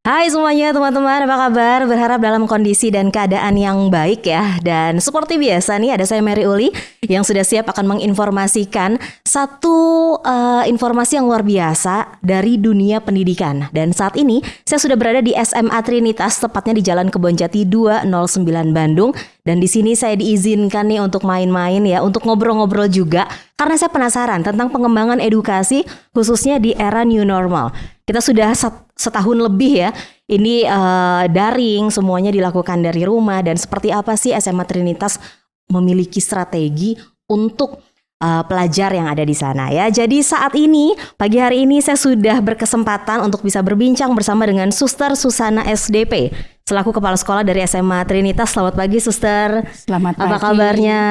Hai semuanya teman-teman, apa kabar? Berharap dalam kondisi dan keadaan yang baik ya. Dan seperti biasa nih ada saya Mary Uli yang sudah siap akan menginformasikan satu informasi yang luar biasa dari dunia pendidikan. Dan saat ini saya sudah berada di SMA Trinitas, tepatnya di Jalan Kebonjati 209 Bandung. Dan di sini saya diizinkan nih untuk main-main ya, untuk ngobrol-ngobrol juga. Karena saya penasaran tentang pengembangan edukasi khususnya di era new normal. Kita sudah setahun lebih ya, ini daring, semuanya dilakukan dari rumah. Dan seperti apa sih SMA Trinitas memiliki strategi untuk pelajar yang ada di sana ya. Jadi saat ini, pagi hari ini saya sudah berkesempatan untuk bisa berbincang bersama dengan Suster Susana SDP selaku Kepala Sekolah dari SMA Trinitas. Selamat pagi Suster. Selamat pagi. Apa kabarnya?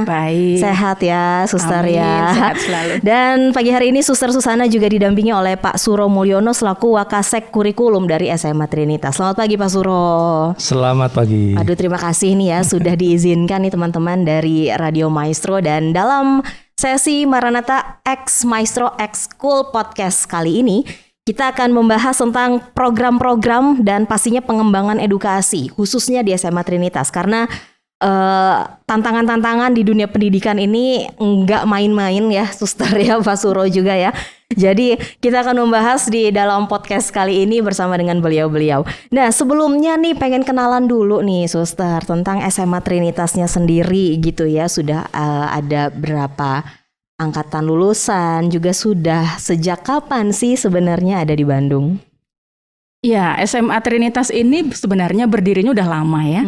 Baik. Sehat ya Suster. Amin, ya. sehat selalu. Dan pagi hari ini Suster Susana juga didampingi oleh Pak Suro Mulyono selaku Wakasek Kurikulum dari SMA Trinitas. Selamat pagi Pak Suro. Selamat pagi. Aduh, terima kasih nih ya sudah diizinkan nih teman-teman dari Radio Maestro. Dan dalam sesi Maranatha X Maestro X School Podcast kali ini kita akan membahas tentang program-program dan pastinya pengembangan edukasi khususnya di SMA Trinitas. Karena tantangan-tantangan di dunia pendidikan ini nggak main-main ya Suster ya, Pak Suro juga ya. Jadi kita akan membahas di dalam podcast kali ini bersama dengan beliau-beliau. Nah sebelumnya nih pengen kenalan dulu nih Suster tentang SMA Trinitasnya sendiri gitu ya. Sudah ada berapa angkatan lulusan, juga sudah sejak kapan sih sebenarnya ada di Bandung? Ya, SMA Trinitas ini sebenarnya berdirinya udah lama ya.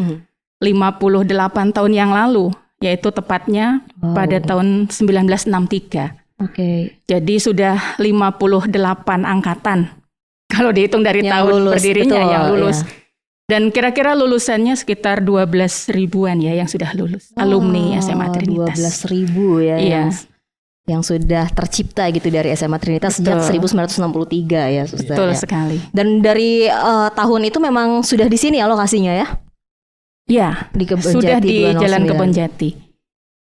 58 tahun yang lalu, yaitu tepatnya pada tahun 1963. Oke. Jadi sudah 58 angkatan. Kalau dihitung dari yang tahun lulus, berdirinya betul, yang lulus. Ya. Dan kira-kira lulusannya sekitar 12 ribuan ya yang sudah lulus. Alumni SMA Trinitas. 12.000 ya. Iya. Yang sudah tercipta gitu dari SMA Trinitas sejak 1963 ya Suster. Betul ya. sekali. Dan dari tahun itu memang sudah di sini ya lokasinya ya? Ya, Di Kebonjati sudah di 209. Jalan Kebonjati.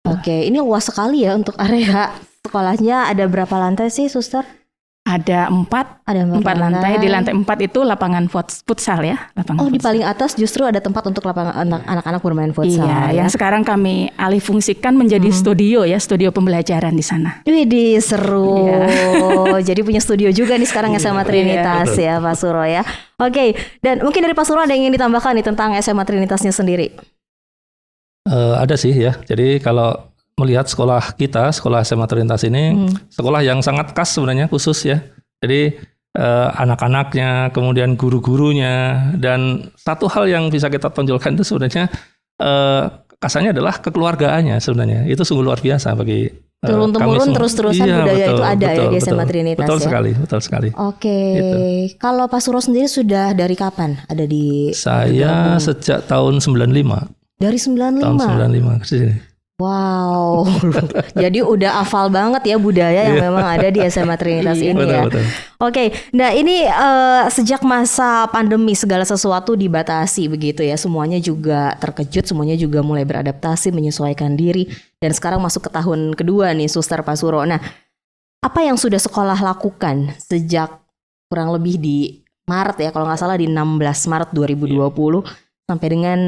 Oke, ini luas sekali ya untuk area sekolahnya. Ada berapa lantai sih Suster? Ada 4 lantai. Di lantai 4 itu lapangan futsal ya. Oh, di paling atas justru ada tempat untuk lapangan anak-anak bermain futsal. Iya, ya? yang sekarang kami alih fungsikan menjadi studio ya, studio pembelajaran di sana. Widih, seru. Iya. Jadi punya studio juga nih sekarang SMA Trinitas ya Pak Suro ya. Oke, dan mungkin dari Pak Suro ada yang ingin ditambahkan nih tentang SMA Trinitasnya sendiri? Ada sih ya. Jadi kalau melihat sekolah kita, sekolah SMA Trinitas ini sekolah yang sangat khas sebenarnya, khusus ya. Jadi anak-anaknya, kemudian guru-gurunya, dan satu hal yang bisa kita tonjolkan itu sebenarnya kasarnya adalah kekeluargaannya sebenarnya. Itu sungguh luar biasa bagi turun-temurun terus-terusan iya, budaya betul, itu ada betul, ya di SMA betul. Trinitas betul ya. Betul sekali. Oke, Gitu. Kalau Pak Suro sendiri sudah dari kapan ada di? Saya sejak tahun 95. Dari 95. Tahun 95 ke sini. Wow, jadi udah hafal banget ya budaya yang memang ada di SMA Trinitas ini ya. Betul. Oke, nah ini sejak masa pandemi segala sesuatu dibatasi begitu ya. Semuanya juga terkejut, semuanya juga mulai beradaptasi, menyesuaikan diri. Dan sekarang masuk ke tahun kedua nih Suster Pak Suro. Nah, apa yang sudah sekolah lakukan sejak kurang lebih di Maret ya, kalau nggak salah di 16 Maret 2020 sampai dengan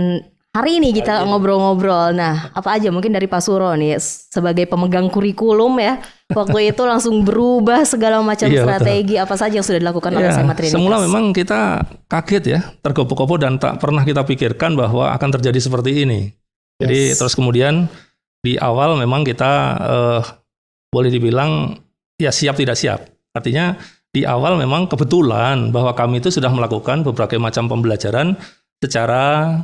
hari ini kita ngobrol-ngobrol. Nah, apa aja mungkin dari Pak Suro nih sebagai pemegang kurikulum ya. Waktu itu langsung berubah segala macam strategi. Betul. Apa saja yang sudah dilakukan oleh SMA Trinitas? Semula memang kita kaget ya, tergopoh-gopoh dan tak pernah kita pikirkan bahwa akan terjadi seperti ini. Jadi terus kemudian di awal memang kita boleh dibilang ya siap tidak siap. Artinya di awal memang kebetulan bahwa kami itu sudah melakukan berbagai macam pembelajaran secara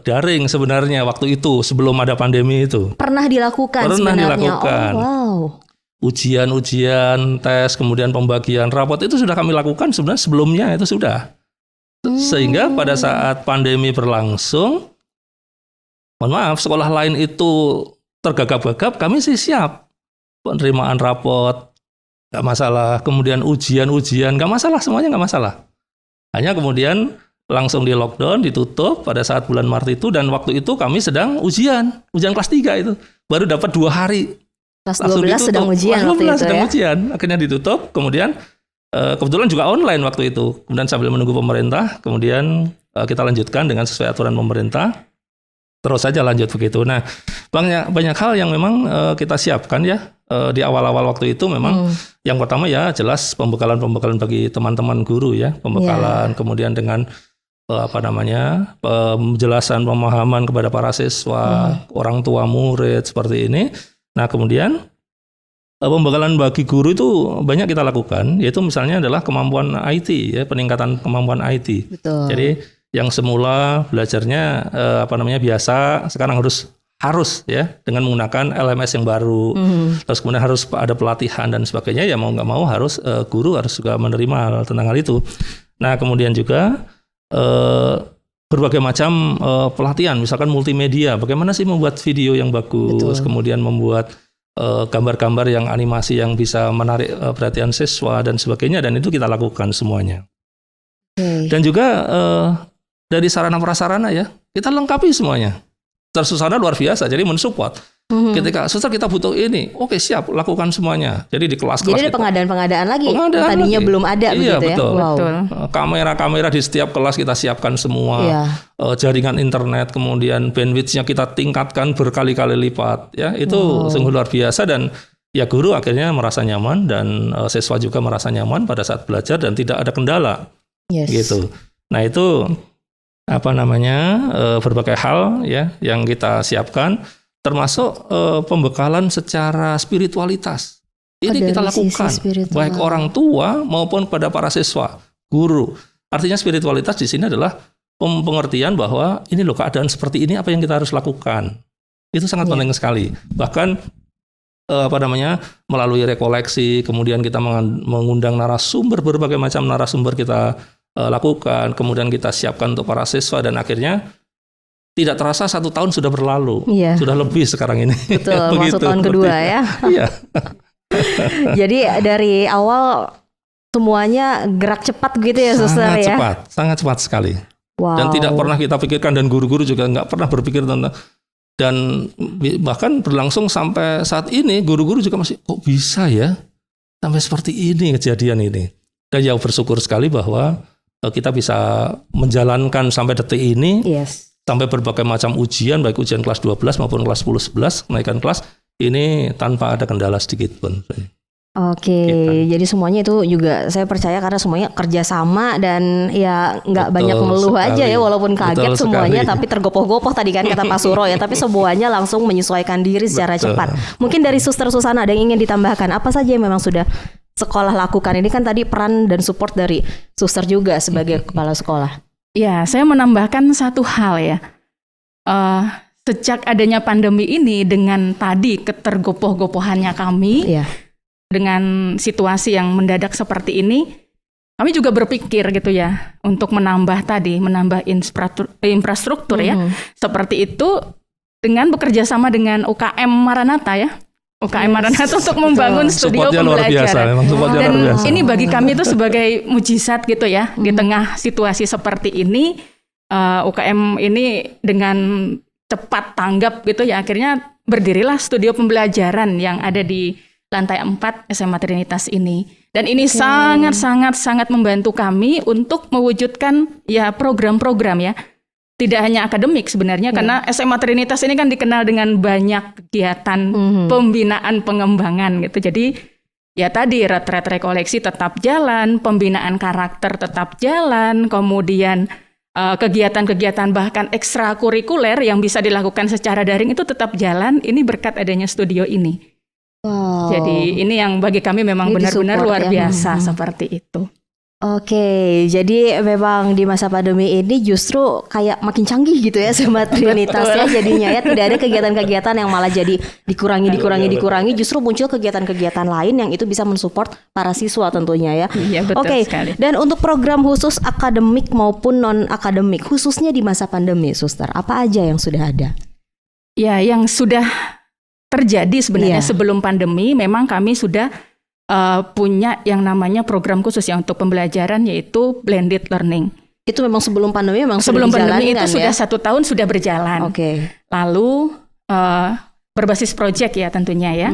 daring sebenarnya waktu itu sebelum ada pandemi itu. Pernah dilakukan sebenarnya. Dilakukan. Oh, wow. Ujian-ujian, tes, kemudian pembagian rapot itu sudah kami lakukan sebenarnya sebelumnya itu sudah. Sehingga pada saat pandemi berlangsung, mohon maaf, sekolah lain itu tergagap-gagap, kami sih siap. Penerimaan rapot, nggak masalah. Kemudian ujian-ujian, nggak masalah, semuanya nggak masalah. Hanya kemudian langsung di lockdown, ditutup pada saat bulan Maret itu, dan waktu itu kami sedang ujian kelas 3 itu. Baru dapat 2 hari. Kelas 12 sedang ujian waktu itu sedang ya? ujian, akhirnya ditutup, kemudian kebetulan juga online waktu itu. Kemudian sambil menunggu pemerintah, kemudian kita lanjutkan dengan sesuai aturan pemerintah. Terus saja lanjut begitu. Nah, banyak hal yang memang kita siapkan ya di awal-awal waktu itu. Memang yang pertama ya jelas pembekalan bagi teman-teman guru ya, pembekalan kemudian dengan penjelasan pemahaman kepada para siswa, orang tua murid seperti ini. Nah, kemudian pembekalan bagi guru itu banyak kita lakukan, yaitu misalnya adalah kemampuan IT ya, peningkatan kemampuan IT. Betul. Jadi yang semula belajarnya biasa, sekarang harus ya dengan menggunakan LMS yang baru. Terus kemudian harus ada pelatihan dan sebagainya. Ya mau nggak mau harus guru harus juga menerima tentang hal itu. Nah, kemudian juga berbagai macam pelatihan, misalkan multimedia. Bagaimana sih membuat video yang bagus, kemudian membuat gambar-gambar yang animasi yang bisa menarik perhatian siswa dan sebagainya. Dan itu kita lakukan semuanya. Dan juga dari sarana prasarana ya, kita lengkapi semuanya. Susana luar biasa, jadi mensupport. Ketika suster kita butuh ini, oke siap, lakukan semuanya. Jadi di kelas-kelas jadi ada pengadaan-pengadaan lagi, tadinya lagi. belum ada iya, begitu betul. ya. Wow. Kamera-kamera di setiap kelas kita siapkan semua. Jaringan internet, kemudian bandwidth-nya kita tingkatkan berkali-kali lipat. Ya, itu sungguh luar biasa dan ya guru akhirnya merasa nyaman dan siswa juga merasa nyaman pada saat belajar dan tidak ada kendala. Gitu. Nah, itu berbagai hal ya yang kita siapkan, termasuk pembekalan secara spiritualitas. Ini kita lakukan baik orang tua maupun pada para siswa, guru. Artinya spiritualitas di sini adalah pengertian bahwa ini loh keadaan seperti ini, apa yang kita harus lakukan. Itu sangat penting sekali. Bahkan melalui rekoleksi, kemudian kita mengundang narasumber, berbagai macam narasumber kita lakukan, kemudian kita siapkan untuk para siswa dan akhirnya tidak terasa 1 tahun sudah berlalu, sudah lebih sekarang ini. Betul, masuk tahun kedua ya. Iya. Jadi dari awal semuanya gerak cepat gitu ya, suster ya. Sangat cepat sekali. Wow. Dan tidak pernah kita pikirkan dan guru-guru juga nggak pernah berpikir tentang, dan bahkan berlangsung sampai saat ini guru-guru juga masih kok bisa ya sampai seperti ini kejadian ini. Dan yang bersyukur sekali bahwa kita bisa menjalankan sampai detik ini, sampai berbagai macam ujian, baik ujian kelas 12 maupun kelas 10-11, kenaikan kelas, ini tanpa ada kendala sedikit pun. Jadi semuanya itu juga saya percaya karena semuanya kerjasama dan ya nggak banyak mengeluh aja ya, walaupun kaget semuanya, tapi tergopoh-gopoh tadi kan kata Pak Suro ya, tapi semuanya langsung menyesuaikan diri secara cepat. Mungkin dari Suster Susana ada yang ingin ditambahkan, apa saja yang memang sudah sekolah lakukan? Ini kan tadi peran dan support dari suster juga sebagai kepala sekolah. Ya, saya menambahkan satu hal ya. Sejak adanya pandemi ini dengan tadi ketergopoh-gopohannya kami, dengan situasi yang mendadak seperti ini, kami juga berpikir gitu ya untuk menambah infrastruktur ya seperti itu dengan bekerja sama dengan UKM Maranatha ya. UKM Maranatha untuk membangun studio pembelajaran. Dan ini bagi kami itu sebagai mujizat gitu ya. Di tengah situasi seperti ini, UKM ini dengan cepat tanggap gitu ya. Akhirnya berdirilah studio pembelajaran yang ada di lantai 4 SMA Trinitas ini. Dan ini sangat membantu kami untuk mewujudkan ya program-program ya. Tidak hanya akademik sebenarnya, karena SMA Trinitas ini kan dikenal dengan banyak kegiatan pembinaan pengembangan gitu. Jadi ya tadi retret rekoleksi tetap jalan, pembinaan karakter tetap jalan, kemudian kegiatan-kegiatan bahkan ekstrakurikuler yang bisa dilakukan secara daring itu tetap jalan. Ini berkat adanya studio ini. Wow. Jadi ini yang bagi kami memang benar-benar luar biasa seperti itu. Jadi memang di masa pandemi ini justru kayak makin canggih gitu ya SMA Trinitas ya jadinya ya, tidak ada kegiatan-kegiatan yang malah jadi dikurangi, justru muncul kegiatan-kegiatan lain yang itu bisa mensupport para siswa tentunya ya. Iya, betul sekali. Dan untuk program khusus akademik maupun non akademik khususnya di masa pandemi, Suster, apa aja yang sudah ada? Ya, yang sudah terjadi sebenarnya sebelum pandemi memang kami sudah punya yang namanya program khusus ya untuk pembelajaran, yaitu blended learning. Itu memang sebelum pandemi sebelum pandemi itu sudah 1 tahun sudah berjalan. Lalu berbasis proyek ya tentunya ya.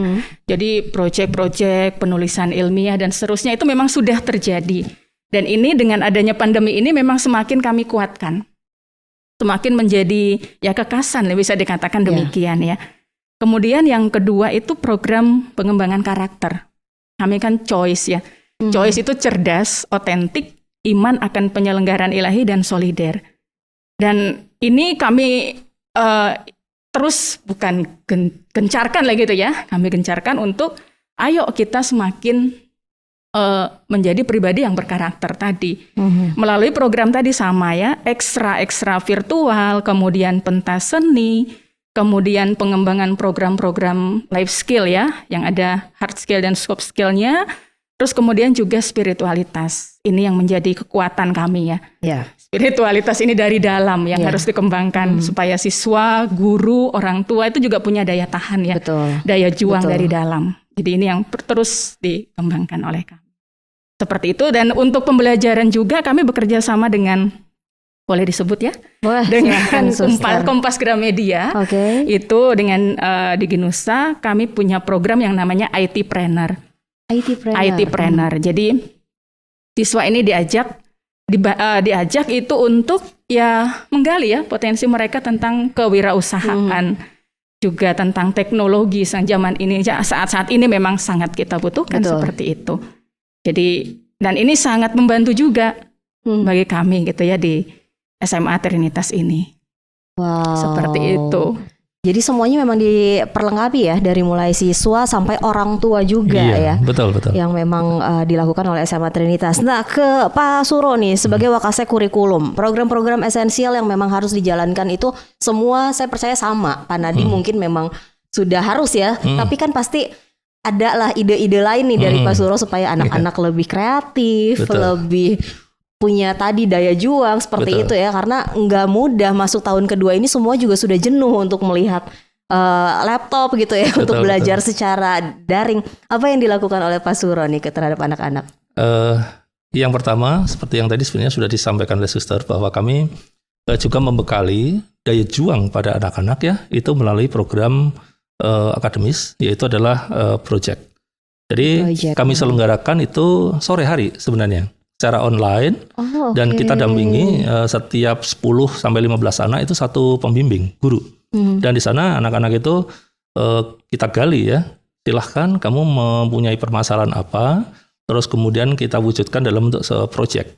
Jadi proyek-proyek penulisan ilmiah dan seterusnya itu memang sudah terjadi. Dan ini dengan adanya pandemi ini memang semakin kami kuatkan. Semakin menjadi ya kekasan bisa dikatakan demikian ya. Kemudian yang kedua itu program pengembangan karakter. Kami kan choice ya. Choice itu cerdas, otentik, iman akan penyelenggaraan ilahi dan solider. Dan ini kami terus bukan gencarkan lagi gitu ya. Kami gencarkan untuk ayo kita semakin menjadi pribadi yang berkarakter tadi. Melalui program tadi sama ya, ekstra virtual, kemudian pentas seni, kemudian pengembangan program-program life skill ya, yang ada hard skill dan soft skillnya. Terus kemudian juga spiritualitas. Ini yang menjadi kekuatan kami ya. Spiritualitas ini dari dalam yang harus dikembangkan supaya siswa, guru, orang tua itu juga punya daya tahan ya. Daya juang dari dalam. Jadi ini yang terus dikembangkan oleh kami. Seperti itu, dan untuk pembelajaran juga kami bekerja sama dengan, boleh disebut ya? Boleh, dengan Kompas Gramedia. Itu dengan di Ginusa kami punya program yang namanya IT-Planner. IT-Planner. Jadi siswa ini diajak itu untuk ya menggali ya potensi mereka tentang kewirausahaan, juga tentang teknologi zaman ini. Saat ini memang sangat kita butuhkan seperti itu. Jadi dan ini sangat membantu juga bagi kami gitu ya di SMA Trinitas ini. Seperti itu. Jadi semuanya memang diperlengkapi ya, dari mulai siswa sampai orang tua juga ya. Betul. Yang memang dilakukan oleh SMA Trinitas. Nah, ke Pak Suro nih sebagai Wakasek kurikulum, program-program esensial yang memang harus dijalankan itu semua saya percaya sama. Pak Nadiem mungkin memang sudah harus ya, tapi kan pasti ada lah ide-ide lain nih dari Pak Suro supaya anak-anak lebih kreatif, lebih punya tadi daya juang seperti itu ya, karena nggak mudah masuk tahun kedua ini, semua juga sudah jenuh untuk melihat laptop gitu ya, untuk belajar secara daring. Apa yang dilakukan oleh Pak Suro nih terhadap anak-anak? Yang pertama seperti yang tadi sebenarnya sudah disampaikan oleh Suster, bahwa kami juga membekali daya juang pada anak-anak ya, itu melalui program akademis, yaitu adalah project. Jadi kami selenggarakan itu sore hari sebenarnya secara online, dan kita dampingi setiap 10 sampai 15 anak itu satu pembimbing guru. Dan di sana anak-anak itu kita gali ya, silahkan kamu mempunyai permasalahan apa, terus kemudian kita wujudkan dalam bentuk project,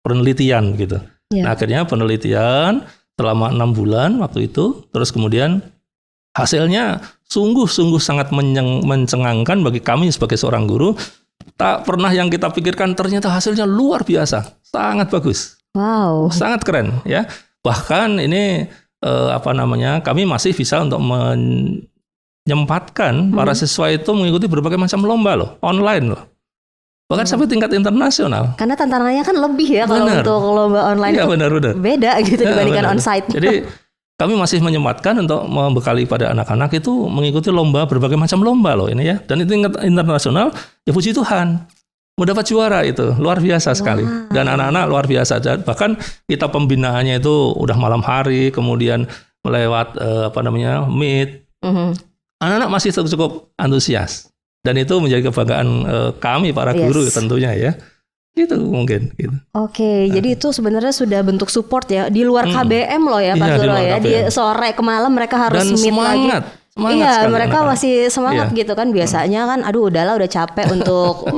penelitian gitu. Nah, akhirnya penelitian selama 6 bulan waktu itu, terus kemudian hasilnya sungguh-sungguh sangat mencengangkan bagi kami sebagai seorang guru. Tak pernah yang kita pikirkan, ternyata hasilnya luar biasa, sangat bagus, sangat keren ya. Bahkan ini kami masih bisa untuk menyempatkan para siswa itu mengikuti berbagai macam lomba loh, online loh, bahkan sampai tingkat internasional. Karena tantangannya kan lebih ya kalau untuk lomba online. Iya, benar. Beda gitu dibandingkan onsite. Jadi kami masih menyempatkan untuk membekali pada anak-anak itu mengikuti lomba, berbagai macam lomba loh ini ya. Dan itu tingkat internasional, ya puji Tuhan, mendapat juara itu, luar biasa sekali. Dan anak-anak luar biasa. Bahkan kita pembinaannya itu udah malam hari, kemudian melewat Meet. Anak-anak masih cukup antusias. Dan itu menjadi kebanggaan kami para guru tentunya ya. Itu mungkin gitu. Jadi itu sebenarnya sudah bentuk support ya di luar KBM loh ya Pak Suro ya. Di sore ke malam mereka harus meet lagi. Iya, mereka masih semangat gitu kan. Biasanya kan aduh udahlah udah capek untuk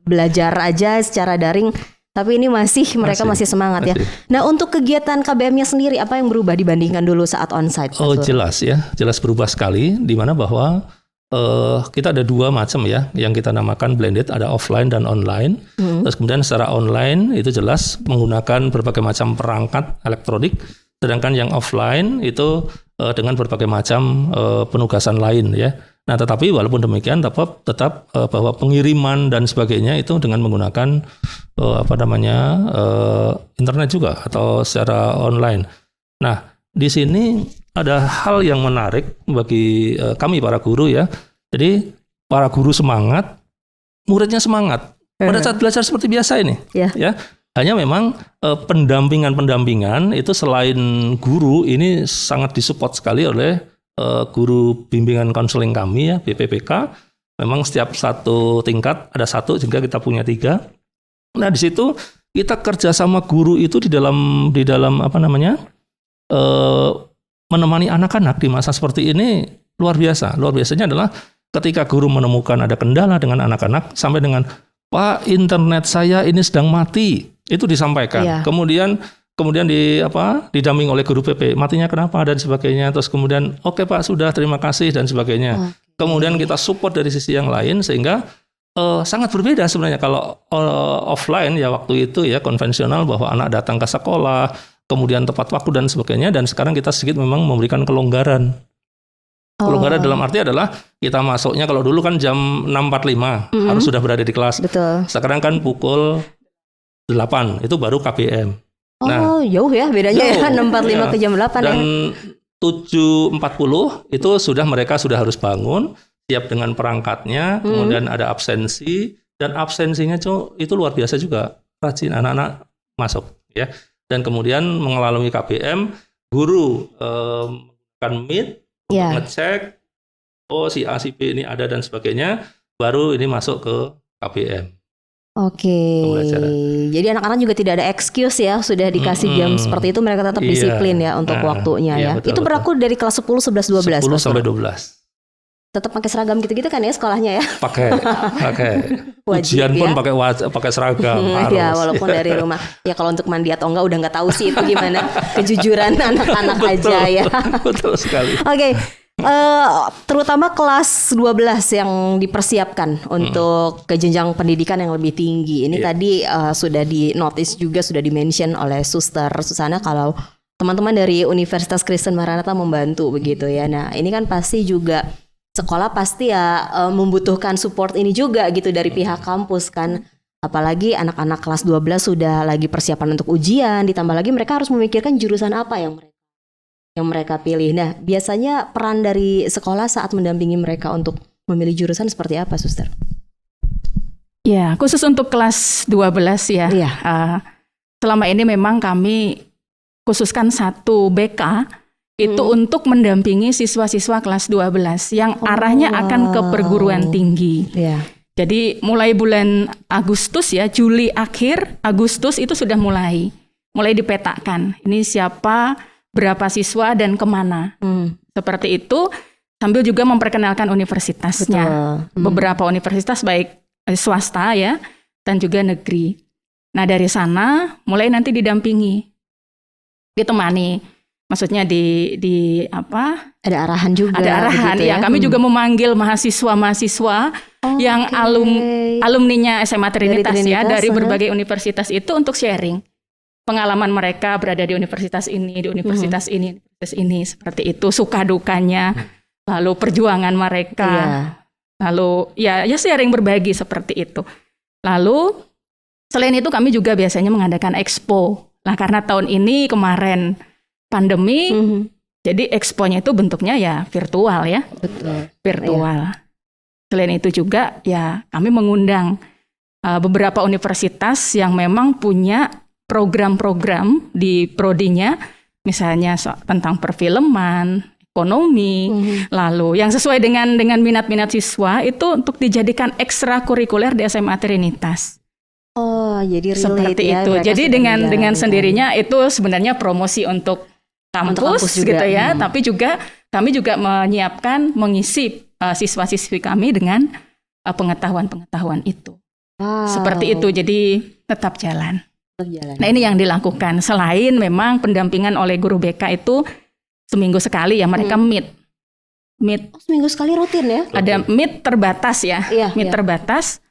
belajar aja secara daring. Tapi ini mereka masih semangat ya. Nah, untuk kegiatan KBM-nya sendiri apa yang berubah dibandingkan dulu saat onsite? Jelas ya. Jelas berubah sekali, di mana bahwa kita ada dua macam ya, yang kita namakan blended, ada offline dan online. Terus kemudian secara online itu jelas menggunakan berbagai macam perangkat elektronik, sedangkan yang offline itu dengan berbagai macam penugasan lain ya. Nah, tetapi walaupun demikian tetap bahwa pengiriman dan sebagainya itu dengan menggunakan internet juga atau secara online. Nah, di sini ada hal yang menarik bagi kami para guru ya. Jadi para guru semangat, muridnya semangat. Pada saat belajar seperti biasa ini, ya. Hanya memang pendampingan itu selain guru ini sangat disupport sekali oleh guru bimbingan konseling kami ya, BPPK, memang setiap satu tingkat ada satu, sehingga kita punya 3. Nah di situ kita kerja sama guru itu di dalam menemani anak-anak di masa seperti ini luar biasa. Luar biasanya adalah ketika guru menemukan ada kendala dengan anak-anak sampai dengan Pak, internet saya ini sedang mati, itu disampaikan. Iya. Kemudian didamping oleh guru PP, matinya kenapa dan sebagainya. Terus kemudian oke Pak, sudah, terima kasih dan sebagainya. Kemudian kita support dari sisi yang lain sehingga sangat berbeda sebenarnya kalau offline ya waktu itu ya konvensional bahwa anak datang ke sekolah, kemudian tepat waktu dan sebagainya, dan sekarang kita sedikit memang memberikan kelonggaran. Kelonggaran dalam arti adalah kita masuknya kalau dulu kan jam 6.45 harus sudah berada di kelas. Betul. Sekarang kan pukul 8 itu baru KBM. Jauh ya bedanya ya 6.45 ke jam 8 dan 7.40 itu mereka sudah harus bangun, siap dengan perangkatnya, kemudian ada absensi, dan absensinya itu luar biasa juga, rajin anak-anak masuk ya. Dan kemudian mengalami KBM, guru menggunakan Meet untuk ngecek si A si B ini ada dan sebagainya, baru ini masuk ke KBM. Oke, jadi anak-anak juga tidak ada excuse ya, sudah dikasih jam seperti itu mereka tetap disiplin ya untuk waktunya ya. Betul, itu berlaku dari kelas 10, 11, 12. 10 sampai 12. Tetap pakai seragam gitu-gitu kan ya sekolahnya ya? Pakai. Ujian pun pakai seragam. Ya walaupun dari rumah. Ya kalau untuk mandi atau enggak udah nggak tahu sih itu gimana kejujuran anak-anak aja ya. Betul sekali. Oke. Terutama kelas 12 yang dipersiapkan untuk ke jenjang pendidikan yang lebih tinggi. Ini tadi sudah di notice juga, sudah di-mention oleh Suster Susana kalau teman-teman dari Universitas Kristen Maranatha membantu begitu ya. Nah, ini kan pasti juga sekolah pasti ya membutuhkan support ini juga gitu dari pihak kampus kan. Apalagi anak-anak kelas 12 sudah lagi persiapan untuk ujian, ditambah lagi mereka harus memikirkan jurusan apa yang mereka pilih. Nah, biasanya peran dari sekolah saat mendampingi mereka untuk memilih jurusan seperti apa, Suster? Ya, khusus untuk kelas 12 ya. Iya. Selama ini memang kami khususkan 1 BK itu untuk mendampingi siswa-siswa kelas 12 yang arahnya akan ke perguruan tinggi. Iya. Jadi mulai bulan Agustus ya, Juli akhir Agustus itu sudah mulai dipetakan. Ini siapa, berapa siswa dan kemana. Seperti itu, sambil juga memperkenalkan universitasnya. Beberapa universitas baik swasta ya, dan juga negeri. Nah dari sana mulai nanti didampingi, ditemani. Maksudnya ada arahan juga. Ada arahan gitu ya. Kami juga memanggil mahasiswa-mahasiswa yang alumninya SMA Trinitas ya dari berbagai universitas itu untuk sharing pengalaman mereka berada di universitas ini, di universitas ini, seperti itu, suka dukanya, lalu perjuangan mereka, lalu ya sharing berbagi seperti itu. Lalu selain itu kami juga biasanya mengadakan expo. Nah karena tahun ini kemarin pandemi, jadi exponya itu bentuknya ya virtual ya, virtual. Selain itu juga ya kami mengundang beberapa universitas yang memang punya program-program di prodinya, misalnya tentang perfilman, ekonomi, lalu yang sesuai dengan minat-minat siswa itu untuk dijadikan ekstrakurikuler di SMA Trinitas. Oh, jadi seperti itu. Jadi dengan sendirinya itu sebenarnya promosi untuk kampus gitu ya, tapi juga kami juga menyiapkan, mengisi siswa-siswi kami dengan pengetahuan-pengetahuan itu. Seperti itu, jadi tetap jalan. Nah ini yang dilakukan. Selain memang pendampingan oleh guru BK itu seminggu sekali ya mereka meet. Seminggu sekali rutin ya? Ada meet terbatas ya, terbatas.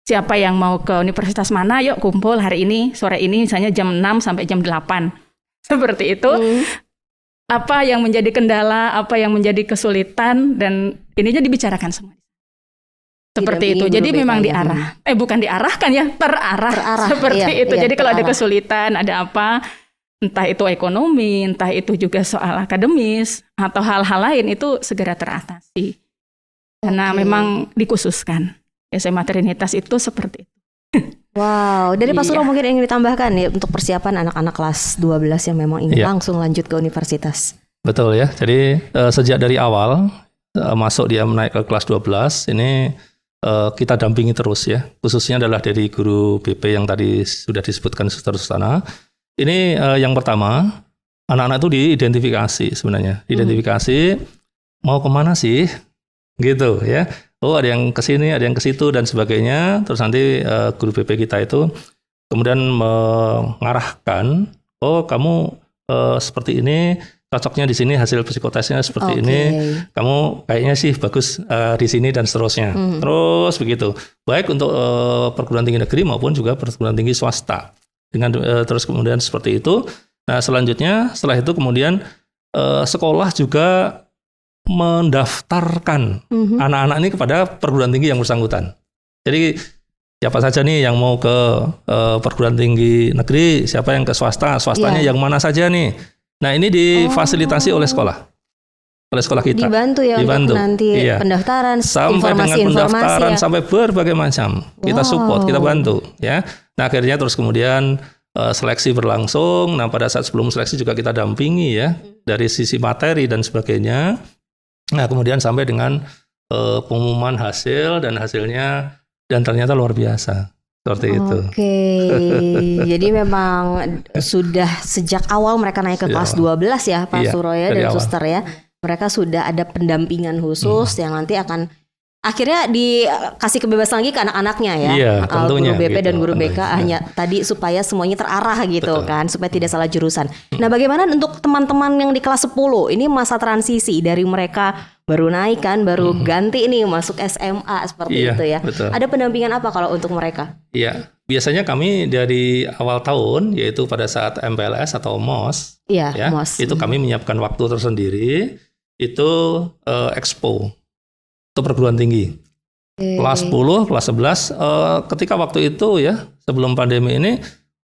Siapa yang mau ke universitas mana, yuk kumpul hari ini, sore ini misalnya jam 6 sampai jam 8. Seperti itu. Apa yang menjadi kendala, apa yang menjadi kesulitan, dan ininya dibicarakan semua. Seperti itu. Jadi memang diarah. Bukan diarahkan ya, terarah. Seperti itu. Jadi kalau ada kesulitan, ada apa, entah itu ekonomi, entah itu juga soal akademis, atau hal-hal lain itu segera teratasi. Karena memang dikhususkan. SMA Trinitas itu seperti itu. Wow, dari Pak Suro mungkin ingin ditambahkan ya untuk persiapan anak-anak kelas 12 yang memang ingin langsung lanjut ke universitas. Betul ya. Jadi sejak dari awal masuk dia naik ke kelas 12 ini kita dampingi terus ya. Khususnya adalah dari guru BP yang tadi sudah disebutkan Suster Sustana. Ini yang pertama, anak-anak itu diidentifikasi sebenarnya. Identifikasi mau kemana sih? Gitu ya. Oh, ada yang ke sini, ada yang ke situ dan sebagainya. Terus nanti guru BP kita itu kemudian mengarahkan, oh kamu seperti ini, cocoknya di sini, hasil psikotesnya seperti ini, kamu kayaknya sih bagus di sini dan seterusnya. Terus begitu. Baik untuk perguruan tinggi negeri maupun juga perguruan tinggi swasta. Dengan terus kemudian seperti itu. Nah, selanjutnya setelah itu kemudian sekolah juga mendaftarkan anak-anak ini kepada perguruan tinggi yang bersangkutan. Jadi siapa saja nih yang mau ke perguruan tinggi negeri, siapa yang ke swastanya yang mana saja nih. Nah, ini difasilitasi oleh sekolah kita. Dibantu ya untuk nanti pendaftaran, sampai dengan pendaftaran sampai berbagai macam. Kita support, kita bantu ya. Nah, akhirnya terus kemudian seleksi berlangsung. Nah, pada saat sebelum seleksi juga kita dampingi ya dari sisi materi dan sebagainya. Nah, kemudian sampai dengan pengumuman hasil dan hasilnya dan ternyata luar biasa. Seperti itu. Oke. Jadi memang sudah sejak awal mereka naik ke kelas 12 ya Pak Suroya dan awal. Suster ya. Mereka sudah ada pendampingan khusus yang nanti akan akhirnya dikasih kebebasan lagi ke anak-anaknya ya. Iya, tentunya, guru BP gitu, dan guru BK hanya tadi supaya semuanya terarah gitu. Betul. Kan, supaya tidak salah jurusan. Nah, bagaimana untuk teman-teman yang di kelas 10? Ini masa transisi dari mereka baru naik kan, baru ganti nih masuk SMA seperti itu ya. Betul. Ada pendampingan apa kalau untuk mereka? Iya, biasanya kami dari awal tahun yaitu pada saat MPLS atau MOS, MOS. Itu kami menyiapkan waktu tersendiri itu expo untuk perguruan tinggi. Kelas 10, kelas 11 ketika waktu itu ya, sebelum pandemi ini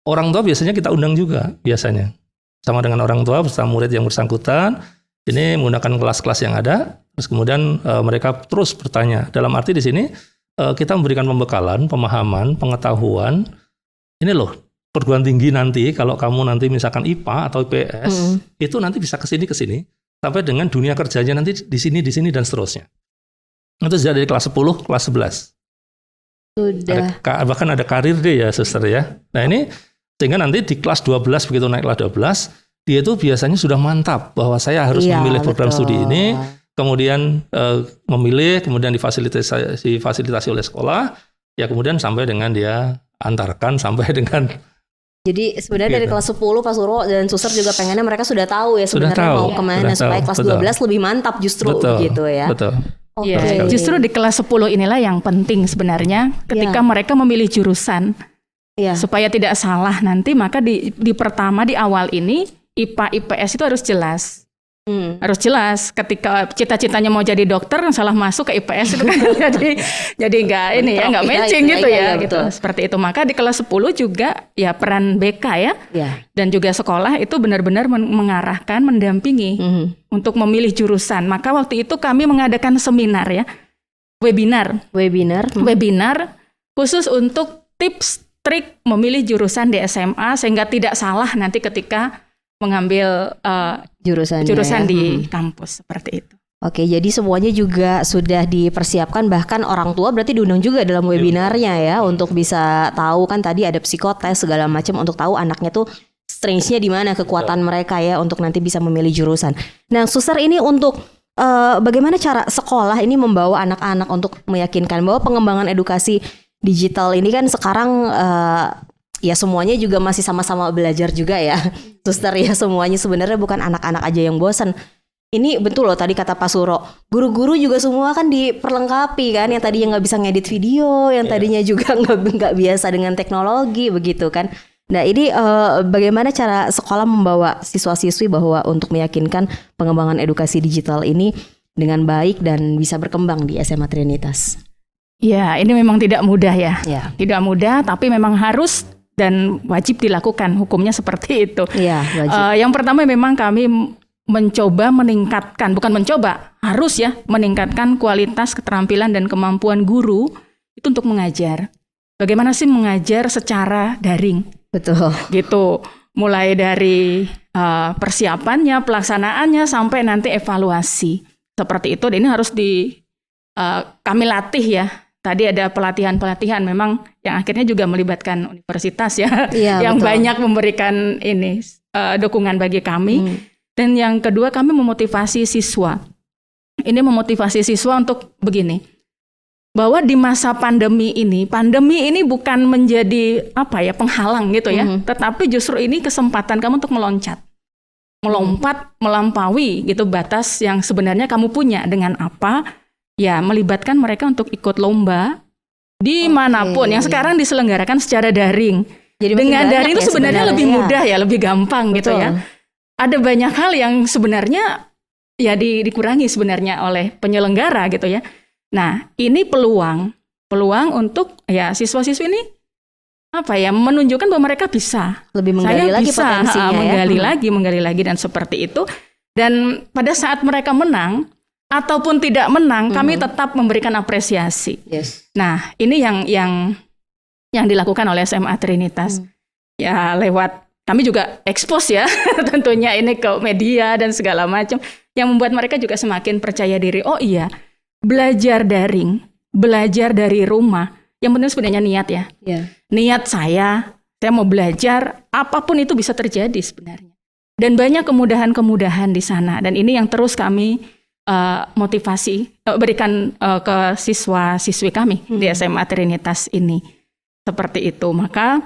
orang tua biasanya kita undang juga biasanya. Sama dengan orang tua bersama murid yang bersangkutan. Ini menggunakan kelas-kelas yang ada, terus kemudian mereka terus bertanya. Dalam arti di sini kita memberikan pembekalan, pemahaman, pengetahuan. Ini loh, perguruan tinggi nanti kalau kamu nanti misalkan IPA atau IPS, itu nanti bisa ke sini sampai dengan dunia kerjanya nanti di sini dan seterusnya. Itu sudah dari kelas 10, kelas 11. Sudah. Bahkan ada karir deh ya, Suster ya. Nah, ini sehingga nanti di kelas 12 begitu naik kelas 12, dia itu biasanya sudah mantap bahwa saya harus memilih program studi ini, kemudian memilih, kemudian difasilitasi oleh sekolah, ya kemudian sampai dengan dia antarkan sampai dengan. Jadi sebenarnya dari kelas 10 Pak Suro dan Suster juga pengennya mereka sudah tahu ya sebenarnya mau kemana supaya kelas 12 lebih mantap justru gitu ya. Betul. Ya, justru di kelas 10 inilah yang penting sebenarnya ketika mereka memilih jurusan supaya tidak salah nanti, maka di pertama di awal ini IPA IPS itu harus jelas. Harus jelas ketika cita-citanya mau jadi dokter salah masuk ke IPS itu kan jadi nggak matching gitu ya gitu. Seperti itu. Maka di kelas 10 juga ya peran BK ya. Dan juga sekolah itu benar-benar mengarahkan, mendampingi untuk memilih jurusan. Maka waktu itu kami mengadakan seminar ya. Webinar khusus untuk tips trik memilih jurusan di SMA sehingga tidak salah nanti ketika mengambil jurusan di kampus seperti itu. Oke, jadi semuanya juga sudah dipersiapkan, bahkan orang tua berarti diundang juga dalam webinarnya ya untuk bisa tahu kan tadi ada psikotes segala macam untuk tahu anaknya tuh strength-nya di mana, kekuatan mereka ya untuk nanti bisa memilih jurusan. Nah, Suster ini untuk bagaimana cara sekolah ini membawa anak-anak untuk meyakinkan bahwa pengembangan edukasi digital ini kan sekarang ya semuanya juga masih sama-sama belajar juga ya, Suster ya, semuanya sebenarnya bukan anak-anak aja yang bosan. Ini betul loh tadi kata Pak Suro, guru-guru juga semua kan diperlengkapi kan, yang tadinya nggak bisa ngedit video, yang tadinya juga nggak biasa dengan teknologi begitu kan. Nah ini bagaimana cara sekolah membawa siswa-siswi bahwa untuk meyakinkan pengembangan edukasi digital ini dengan baik dan bisa berkembang di SMA Trinitas? Ya, ini memang tidak mudah ya. Tidak mudah, tapi memang harus dan wajib dilakukan, hukumnya seperti itu. Yang pertama memang kami mencoba meningkatkan, harus ya meningkatkan kualitas keterampilan dan kemampuan guru itu untuk mengajar. Bagaimana sih mengajar secara daring? Betul. Gitu. mulai dari persiapannya, pelaksanaannya sampai nanti evaluasi. Seperti itu, dan ini harus kami latih ya. Tadi ada pelatihan memang yang akhirnya juga melibatkan universitas ya, yang betul. Banyak memberikan ini dukungan bagi kami. Dan yang kedua, kami memotivasi siswa. Ini memotivasi siswa untuk begini, bahwa di masa pandemi ini bukan menjadi penghalang gitu ya, tetapi justru ini kesempatan kamu untuk melompat, melampaui gitu batas yang sebenarnya kamu punya. Dengan apa? Ya, melibatkan mereka untuk ikut lomba dimanapun yang sekarang diselenggarakan secara daring. Jadi dengan daring itu sebenarnya lebih mudah ya, lebih gampang. Betul. Gitu ya. Ada banyak hal yang sebenarnya ya dikurangi sebenarnya oleh penyelenggara gitu ya. Nah, ini peluang untuk ya siswa-siswi ini menunjukkan bahwa mereka bisa lebih menggali lagi potensinya, menggali lagi dan seperti itu. Dan pada saat mereka menang ataupun tidak menang, kami tetap memberikan apresiasi. Yes. Nah, ini yang dilakukan oleh SMA Trinitas. Ya, lewat kami juga expose ya, tentunya ini ke media dan segala macam, yang membuat mereka juga semakin percaya diri. Oh iya, belajar daring, belajar dari rumah. Yang penting sebenarnya niat ya. Yeah. Niat saya mau belajar, apapun itu bisa terjadi sebenarnya. Dan banyak kemudahan-kemudahan di sana. Dan ini yang terus kami berikan ke siswa-siswi kami di SMA Trinitas ini. Seperti itu. Maka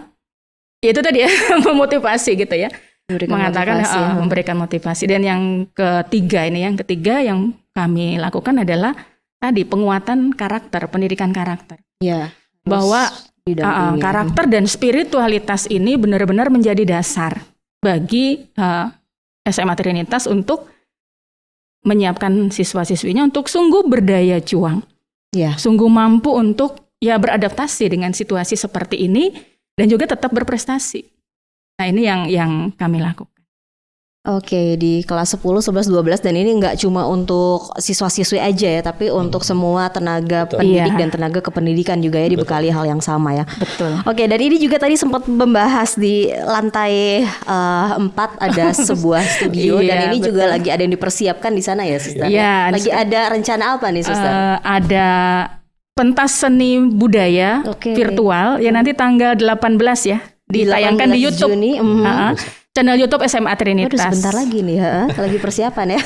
itu tadi ya, memotivasi gitu ya. Memberikan motivasi. Dan yang ketiga yang kami lakukan adalah tadi penguatan karakter, pendidikan karakter. Ya. Bahwa karakter dan spiritualitas ini benar-benar menjadi dasar bagi SMA Trinitas untuk menyiapkan siswa-siswinya untuk sungguh berdaya juang. Ya. Sungguh mampu untuk ya beradaptasi dengan situasi seperti ini dan juga tetap berprestasi. Nah, ini yang kami lakukan. Oke, di kelas 10, 11, 12 dan ini nggak cuma untuk siswa-siswi aja ya, tapi untuk semua tenaga pendidik dan tenaga kependidikan juga ya dibekali hal yang sama ya. Betul. Oke, dan ini juga tadi sempat membahas di lantai 4 ada sebuah studio dan ini juga lagi ada yang dipersiapkan di sana ya, Suster. Iya. Lagi ada rencana apa nih, Suster? Ada pentas seni budaya virtual ya nanti tanggal 18 ya, ditayangkan di YouTube. Juni, channel YouTube SMA Trinitas. Sebentar lagi nih, lagi persiapan ya.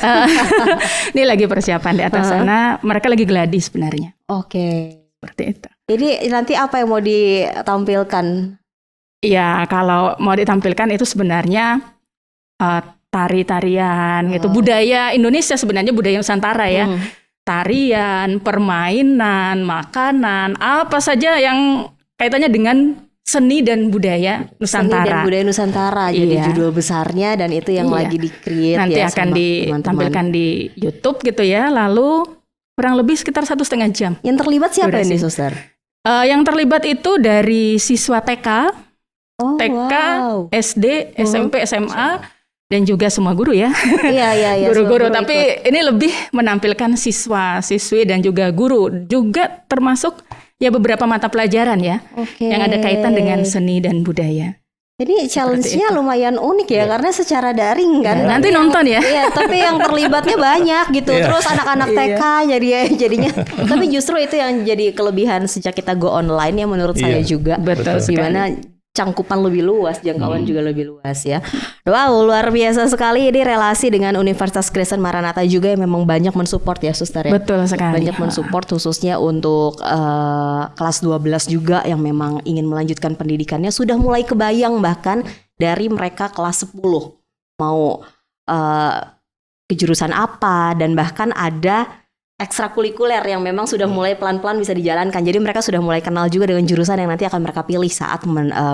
Ini lagi persiapan di atas sana. Mereka lagi geladi sebenarnya. Oke. Seperti itu. Jadi nanti apa yang mau ditampilkan? Ya, kalau mau ditampilkan itu sebenarnya tari-tarian gitu. Budaya Indonesia sebenarnya, budaya Nusantara ya. Tarian, permainan, makanan, apa saja yang kaitannya dengan seni dan budaya Nusantara. Seni dan budaya Nusantara jadi judul besarnya dan itu yang lagi di-create nanti ya, akan ditampilkan di YouTube gitu ya. Lalu kurang lebih sekitar 1,5 jam. Yang terlibat siapa ini, Suster? Yang terlibat itu dari siswa TK, SD, SMP, SMA dan juga semua guru ya. Iya. Guru-guru, tapi ini lebih menampilkan siswa-siswi dan juga guru, juga termasuk ya beberapa mata pelajaran ya, yang ada kaitan dengan seni dan budaya. Jadi challenge-nya lumayan unik ya, karena secara daring kan. Nanti nonton ya. Iya, tapi yang terlibatnya banyak gitu. Terus anak-anak TK jadinya. Tapi justru itu yang jadi kelebihan sejak kita go online ya menurut saya juga. Betul. Gimana cangkupan lebih luas, jangkauan juga lebih luas ya. Wow, luar biasa sekali ini relasi dengan Universitas Kristen Maranatha juga yang memang banyak mensupport ya, Suster ya. Betul sekali. Banyak mensupport khususnya untuk kelas 12 juga yang memang ingin melanjutkan pendidikannya, sudah mulai kebayang bahkan dari mereka kelas 10 mau ke jurusan apa, dan bahkan ada ekstrakurikuler yang memang sudah mulai pelan-pelan bisa dijalankan. Jadi mereka sudah mulai kenal juga dengan jurusan yang nanti akan mereka pilih saat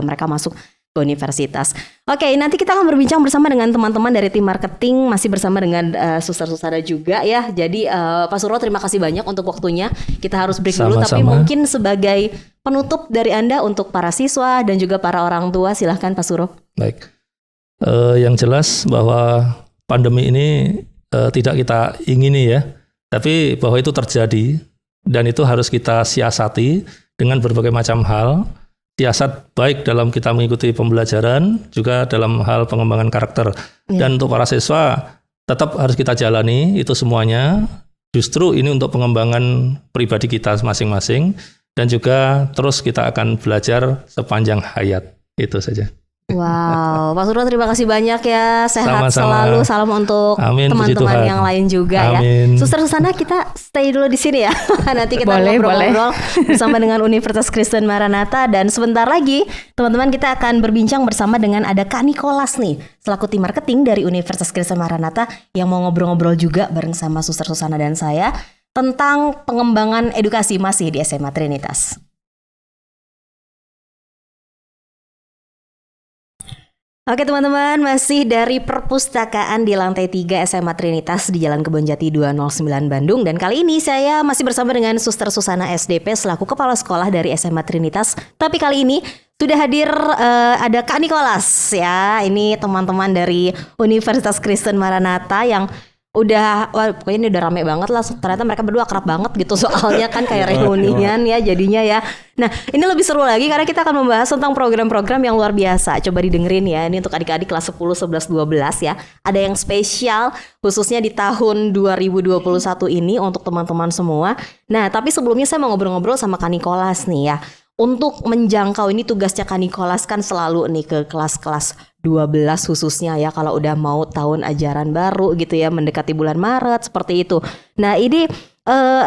mereka masuk ke universitas. Oke, nanti kita akan berbincang bersama dengan teman-teman dari tim marketing, masih bersama dengan suster-suster juga ya. Jadi Pak Suro, terima kasih banyak untuk waktunya. Kita harus break dulu, tapi mungkin sebagai penutup dari Anda untuk para siswa dan juga para orang tua, silahkan Pak Suro. Baik, yang jelas bahwa pandemi ini tidak kita ingini ya, tapi bahwa itu terjadi dan itu harus kita siasati dengan berbagai macam hal siasat baik dalam kita mengikuti pembelajaran, juga dalam hal pengembangan karakter. Dan untuk para siswa tetap harus kita jalani itu semuanya. Justru ini untuk pengembangan pribadi kita masing-masing, dan juga terus kita akan belajar sepanjang hayat. Itu saja. Wow, Pak Suryo terima kasih banyak ya. Sehat Sama-sama. selalu. Salam untuk teman-teman yang lain juga. Amin. Ya. Suster Susana, kita stay dulu di sini ya. Nanti kita ngobrol-ngobrol bersama dengan Universitas Kristen Maranatha, dan sebentar lagi teman-teman kita akan berbincang bersama dengan ada Kak Nikolas nih, selaku tim marketing dari Universitas Kristen Maranatha, yang mau ngobrol-ngobrol juga bareng sama Suster Susana dan saya tentang pengembangan edukasi masih di SMA Trinitas. Oke teman-teman, masih dari perpustakaan di lantai 3 SMA Trinitas di Jalan Kebonjati 209 Bandung. Dan kali ini saya masih bersama dengan Suster Susana SDP selaku Kepala Sekolah dari SMA Trinitas. Tapi kali ini sudah hadir ada Kak Nikolas ya. Ini teman-teman dari Universitas Kristen Maranatha yang pokoknya ini udah rame banget lah. Ternyata mereka berdua akrab banget gitu, soalnya kan kayak reunian ya jadinya ya. Nah ini lebih seru lagi karena kita akan membahas tentang program-program yang luar biasa. Coba didengerin ya, ini untuk adik-adik kelas 10, 11, 12 ya. Ada yang spesial khususnya di tahun 2021 ini untuk teman-teman semua. Nah tapi sebelumnya saya mau ngobrol-ngobrol sama Kak Nikolas nih ya. Untuk menjangkau, ini tugasnya Kak Nikolas kan selalu nih ke kelas-kelas 12 khususnya ya, kalau udah mau tahun ajaran baru gitu ya, mendekati bulan Maret seperti itu. Nah ini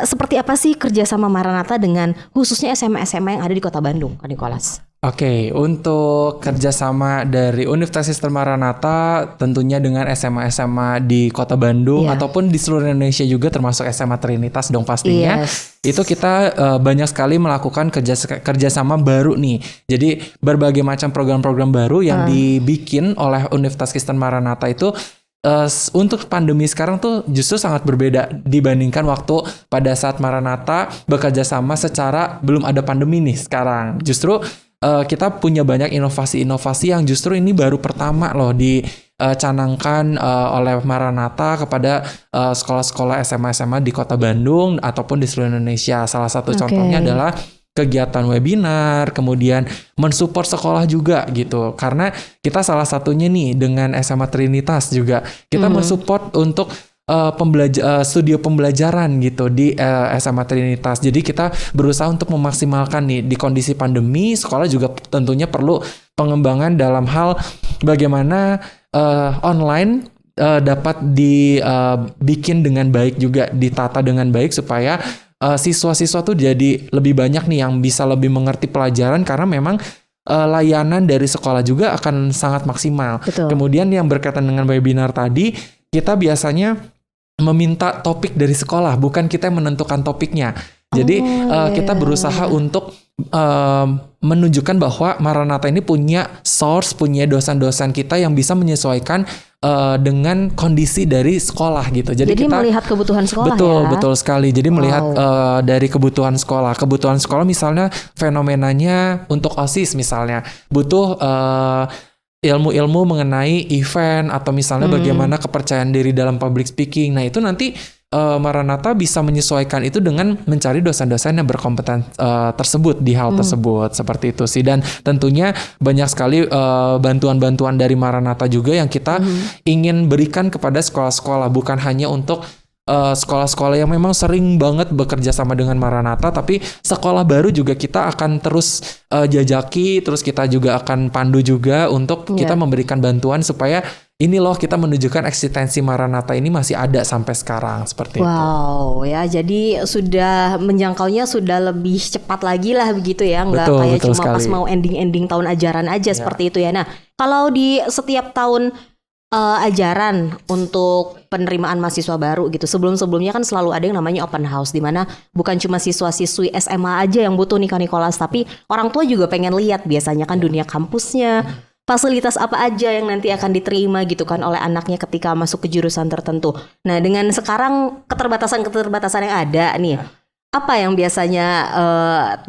seperti apa sih kerjasama Maranatha dengan khususnya SMA-SMA yang ada di Kota Bandung, Kak Nikolas? Oke, untuk kerjasama dari Universitas Kristen Maranatha tentunya dengan SMA-SMA di Kota Bandung ataupun di seluruh Indonesia juga, termasuk SMA Trinitas dong pastinya. Itu kita banyak sekali melakukan kerjasama baru nih. Jadi berbagai macam program-program baru yang dibikin oleh Universitas Kristen Maranatha itu untuk pandemi sekarang tuh justru sangat berbeda dibandingkan waktu pada saat Maranatha bekerja sama secara belum ada pandemi nih sekarang. Justru kita punya banyak inovasi-inovasi yang justru ini baru pertama loh dicanangkan oleh Maranatha kepada sekolah-sekolah SMA-SMA di Kota Bandung ataupun di seluruh Indonesia. Salah satu contohnya adalah kegiatan webinar, kemudian mensupport sekolah juga gitu. Karena kita salah satunya nih dengan SMA Trinitas juga kita mensupport untuk studio pembelajaran gitu di SMA Trinitas. Jadi kita berusaha untuk memaksimalkan nih di kondisi pandemi, sekolah juga tentunya perlu pengembangan dalam hal bagaimana online dapat dibikin dengan baik juga, ditata dengan baik supaya siswa-siswa tuh jadi lebih banyak nih yang bisa lebih mengerti pelajaran, karena memang layanan dari sekolah juga akan sangat maksimal. Betul. Kemudian yang berkaitan dengan webinar tadi, kita biasanya meminta topik dari sekolah, bukan kita yang menentukan topiknya. Jadi kita berusaha untuk menunjukkan bahwa Maranatha ini punya source, punya dosen-dosen kita yang bisa menyesuaikan dengan kondisi dari sekolah gitu. Jadi kita melihat kebutuhan sekolah. Betul sekali. Jadi melihat dari kebutuhan sekolah. Kebutuhan sekolah misalnya fenomenanya untuk OSIS misalnya butuh ilmu-ilmu mengenai event atau misalnya bagaimana kepercayaan diri dalam public speaking. Nah itu nanti Maranatha bisa menyesuaikan itu dengan mencari dosen-dosen yang berkompeten tersebut di hal tersebut, seperti itu sih. Dan tentunya banyak sekali bantuan-bantuan dari Maranatha juga yang kita ingin berikan kepada sekolah-sekolah, bukan hanya untuk sekolah-sekolah yang memang sering banget bekerja sama dengan Maranatha, tapi sekolah baru juga kita akan terus jajaki, terus kita juga akan pandu juga untuk kita memberikan bantuan supaya ini loh kita menunjukkan eksistensi Maranatha ini masih ada sampai sekarang, seperti itu. Wow, ya jadi sudah menjangkaunya sudah lebih cepat lagi lah begitu ya, nggak kayak cuma sekali. Pas mau ending tahun ajaran aja seperti itu ya. Nah kalau di setiap tahun ajaran untuk penerimaan mahasiswa baru gitu, sebelumnya kan selalu ada yang namanya open house, di mana bukan cuma siswa-siswi SMA aja yang butuh nih Kak Nikolas, tapi orang tua juga pengen lihat biasanya kan dunia kampusnya, fasilitas apa aja yang nanti akan diterima gitu kan oleh anaknya ketika masuk ke jurusan tertentu. Nah dengan sekarang keterbatasan yang ada nih, Apa yang biasanya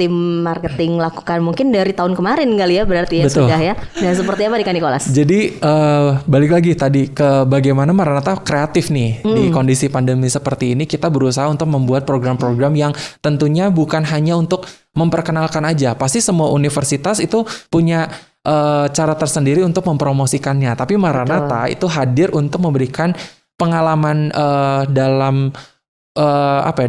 tim marketing lakukan? Mungkin dari tahun kemarin kali ya berarti ya. Betul. Sudah ya. Dan seperti apa nih Kak Nicholas? Jadi balik lagi tadi ke bagaimana Maranatha kreatif nih di kondisi pandemi seperti ini. Kita berusaha untuk membuat program-program yang tentunya bukan hanya untuk memperkenalkan aja. Pasti semua universitas itu punya cara tersendiri untuk mempromosikannya. Tapi Maranatha itu hadir untuk memberikan pengalaman dalam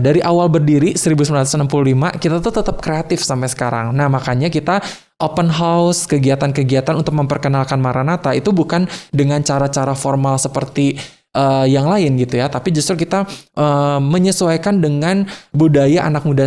dari awal berdiri 1965 kita tuh tetap kreatif sampai sekarang. Nah, makanya kita open house, kegiatan-kegiatan untuk memperkenalkan Maranatha itu bukan dengan cara-cara formal seperti yang lain gitu ya, tapi justru kita menyesuaikan dengan budaya anak muda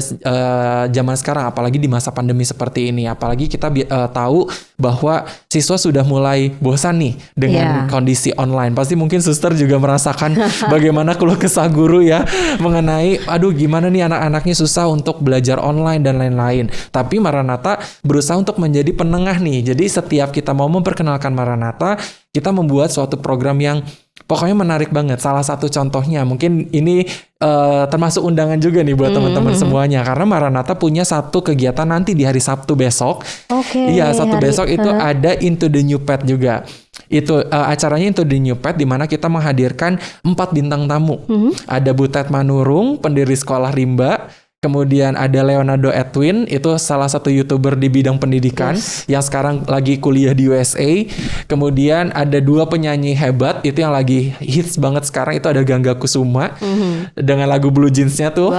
zaman sekarang, apalagi di masa pandemi seperti ini. Apalagi kita tahu bahwa siswa sudah mulai bosan nih dengan kondisi online. Pasti mungkin suster juga merasakan bagaimana keluh kesah guru ya mengenai aduh gimana nih anak-anaknya susah untuk belajar online dan lain-lain. Tapi Maranatha berusaha untuk menjadi penengah nih. Jadi setiap kita mau memperkenalkan Maranatha, kita membuat suatu program yang pokoknya menarik banget. Salah satu contohnya mungkin ini termasuk undangan juga nih buat teman-teman semuanya, karena Maranatha punya satu kegiatan nanti di hari Sabtu besok. Iya, Sabtu besok itu ada Into the New Path juga. Itu acaranya Into the New Path di mana kita menghadirkan 4 bintang tamu. Ada Butet Manurung, pendiri sekolah Rimba. Kemudian ada Leonardo Edwin, itu salah satu YouTuber di bidang pendidikan yang sekarang lagi kuliah di USA. Kemudian ada 2 penyanyi hebat, itu yang lagi hits banget sekarang, itu ada Gangga Kusuma dengan lagu Blue Jeans-nya tuh.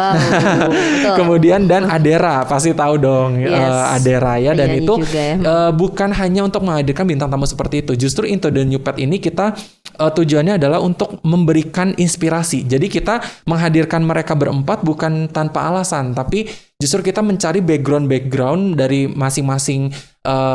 Kemudian dan Adera, pasti tahu dong Adera ya. Dan itu bukan hanya untuk menghadirkan bintang tamu seperti itu. Justru Into the New Path ini kita tujuannya adalah untuk memberikan inspirasi. Jadi kita menghadirkan mereka berempat bukan tanpa alasan, tapi justru kita mencari background dari masing-masing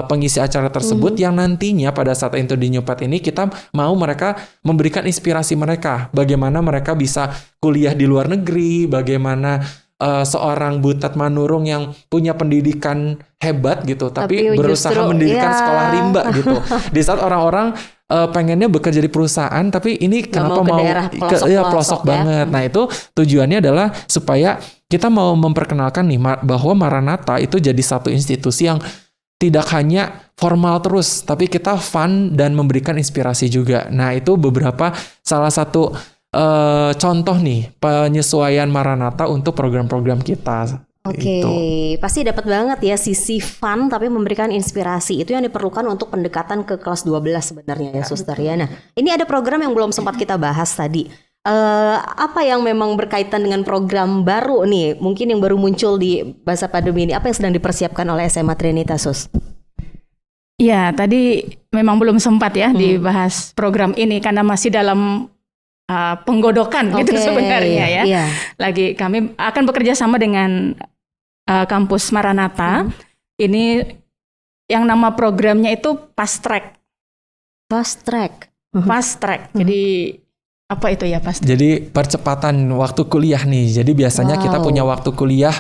pengisi acara tersebut yang nantinya pada saat Into the New Path ini kita mau mereka memberikan inspirasi mereka. Bagaimana mereka bisa kuliah di luar negeri, bagaimana seorang Butet Manurung yang punya pendidikan hebat gitu, tapi berusaha mendirikan sekolah rimba gitu. Di saat orang-orang pengennya bekerja di perusahaan, tapi ini kenapa mau ke pelosok banget. Nah, itu tujuannya adalah supaya kita mau memperkenalkan nih bahwa Maranatha itu jadi satu institusi yang tidak hanya formal terus, tapi kita fun dan memberikan inspirasi juga. Nah, itu beberapa salah satu contoh nih penyesuaian Maranatha untuk program-program kita. Pasti dapat banget ya sisi fun tapi memberikan inspirasi. Itu yang diperlukan untuk pendekatan ke kelas 12 sebenarnya ya Suster ya. Nah, ini ada program yang belum sempat kita bahas tadi. Apa yang memang berkaitan dengan program baru nih, mungkin yang baru muncul di masa pandemi ini, apa yang sedang dipersiapkan oleh SMA Trinitas, Sus? Ya, tadi memang belum sempat ya dibahas program ini karena masih dalam penggodokan gitu sebenarnya ya. Lagi kami akan bekerja sama dengan kampus Maranatha. Ini yang nama programnya itu Fast Track. Fast Track. Jadi apa itu ya Fast Track? Jadi percepatan waktu kuliah nih. Jadi biasanya kita punya waktu kuliah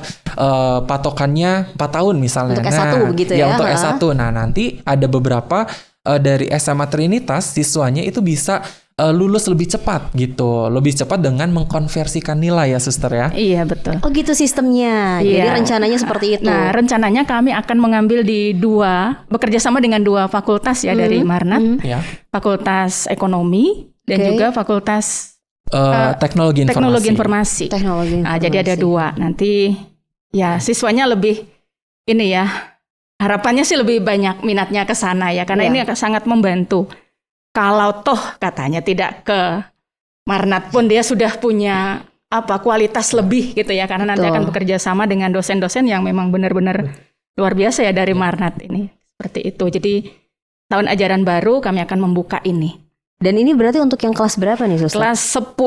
patokannya 4 tahun misalnya. Untuk S1 begitu ya. Untuk S1. Nah, nanti ada beberapa dari SMA Trinitas siswanya itu bisa lulus lebih cepat gitu. Lebih cepat dengan mengkonversikan nilai ya Suster ya. Iya betul. Oh gitu sistemnya. Jadi rencananya seperti itu. Nah, rencananya kami akan mengambil bekerja sama dengan 2 fakultas ya dari Marnat. Fakultas Ekonomi dan juga Fakultas Teknologi Informasi. Jadi ada 2. Nanti ya siswanya lebih ini ya. Harapannya sih lebih banyak minatnya ke sana ya, karena ini akan sangat membantu. Kalau toh katanya tidak ke Marnat pun dia sudah punya kualitas lebih gitu ya, karena nanti akan bekerja sama dengan dosen-dosen yang memang benar-benar luar biasa ya dari Marnat ini. Seperti itu. Jadi tahun ajaran baru kami akan membuka ini. Dan ini berarti untuk yang kelas berapa nih, Suster? Kelas 10.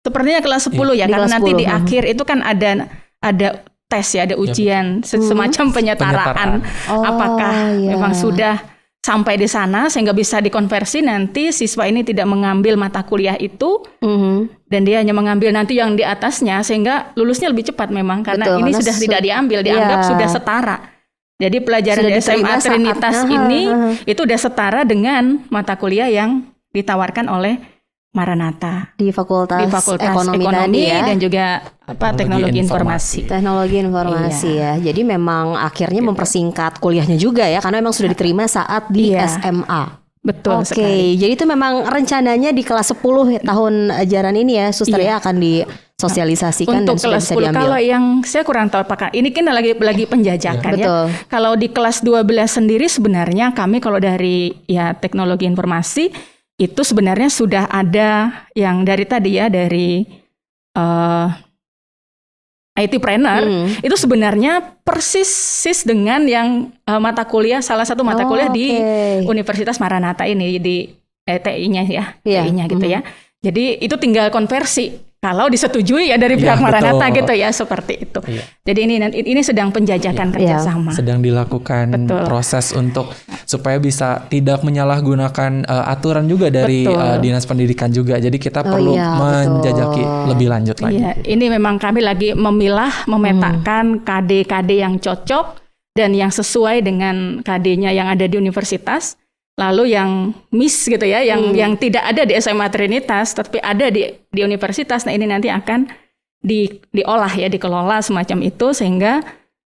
Sepertinya kelas 10 ya, karena nanti di akhir itu kan ada tes ya, ada ujian semacam penyetaraan. Apakah memang sudah sampai di sana sehingga bisa dikonversi, nanti siswa ini tidak mengambil mata kuliah itu dan dia hanya mengambil nanti yang di atasnya, sehingga lulusnya lebih cepat memang karena ini sudah tidak dianggap sudah setara. Jadi pelajaran di SMA Trinitas ini itu sudah setara dengan mata kuliah yang ditawarkan oleh Maranatha di Fakultas Ekonomi tadi ya, dan juga teknologi informasi. Teknologi informasi ya. Jadi memang akhirnya mempersingkat kuliahnya juga ya, karena memang sudah diterima saat di SMA. Betul Oke, sekali. jadi itu memang rencananya di kelas 10 tahun ajaran ini ya, Suster ya, akan disosialisasikan untuk dan sudah kelas bisa 10. diambil. Kalau yang saya kurang tahu apakah ini kan lagi penjajakan ya. Betul. Kalau di kelas 12 sendiri sebenarnya kami kalau dari teknologi informasi itu sebenarnya sudah ada yang dari tadi ya, dari IT-Planner itu sebenarnya persis dengan yang mata kuliah, salah satu mata kuliah di Universitas Maranatha ini, di TI-nya ya, TI-nya gitu ya. Jadi itu tinggal konversi kalau disetujui ya dari pihak Maranatha gitu ya, seperti itu. Jadi ini sedang penjajakan kerjasama. Sedang dilakukan proses untuk supaya bisa tidak menyalahgunakan aturan juga dari Dinas Pendidikan juga. Jadi kita perlu menjajaki lebih lanjut lagi. Iya, ini memang kami lagi memetakan KD-KD yang cocok dan yang sesuai dengan KD-nya yang ada di universitas. Lalu yang miss gitu ya, yang tidak ada di SMA Trinitas tapi ada di universitas. Nah ini nanti akan diolah ya, dikelola semacam itu sehingga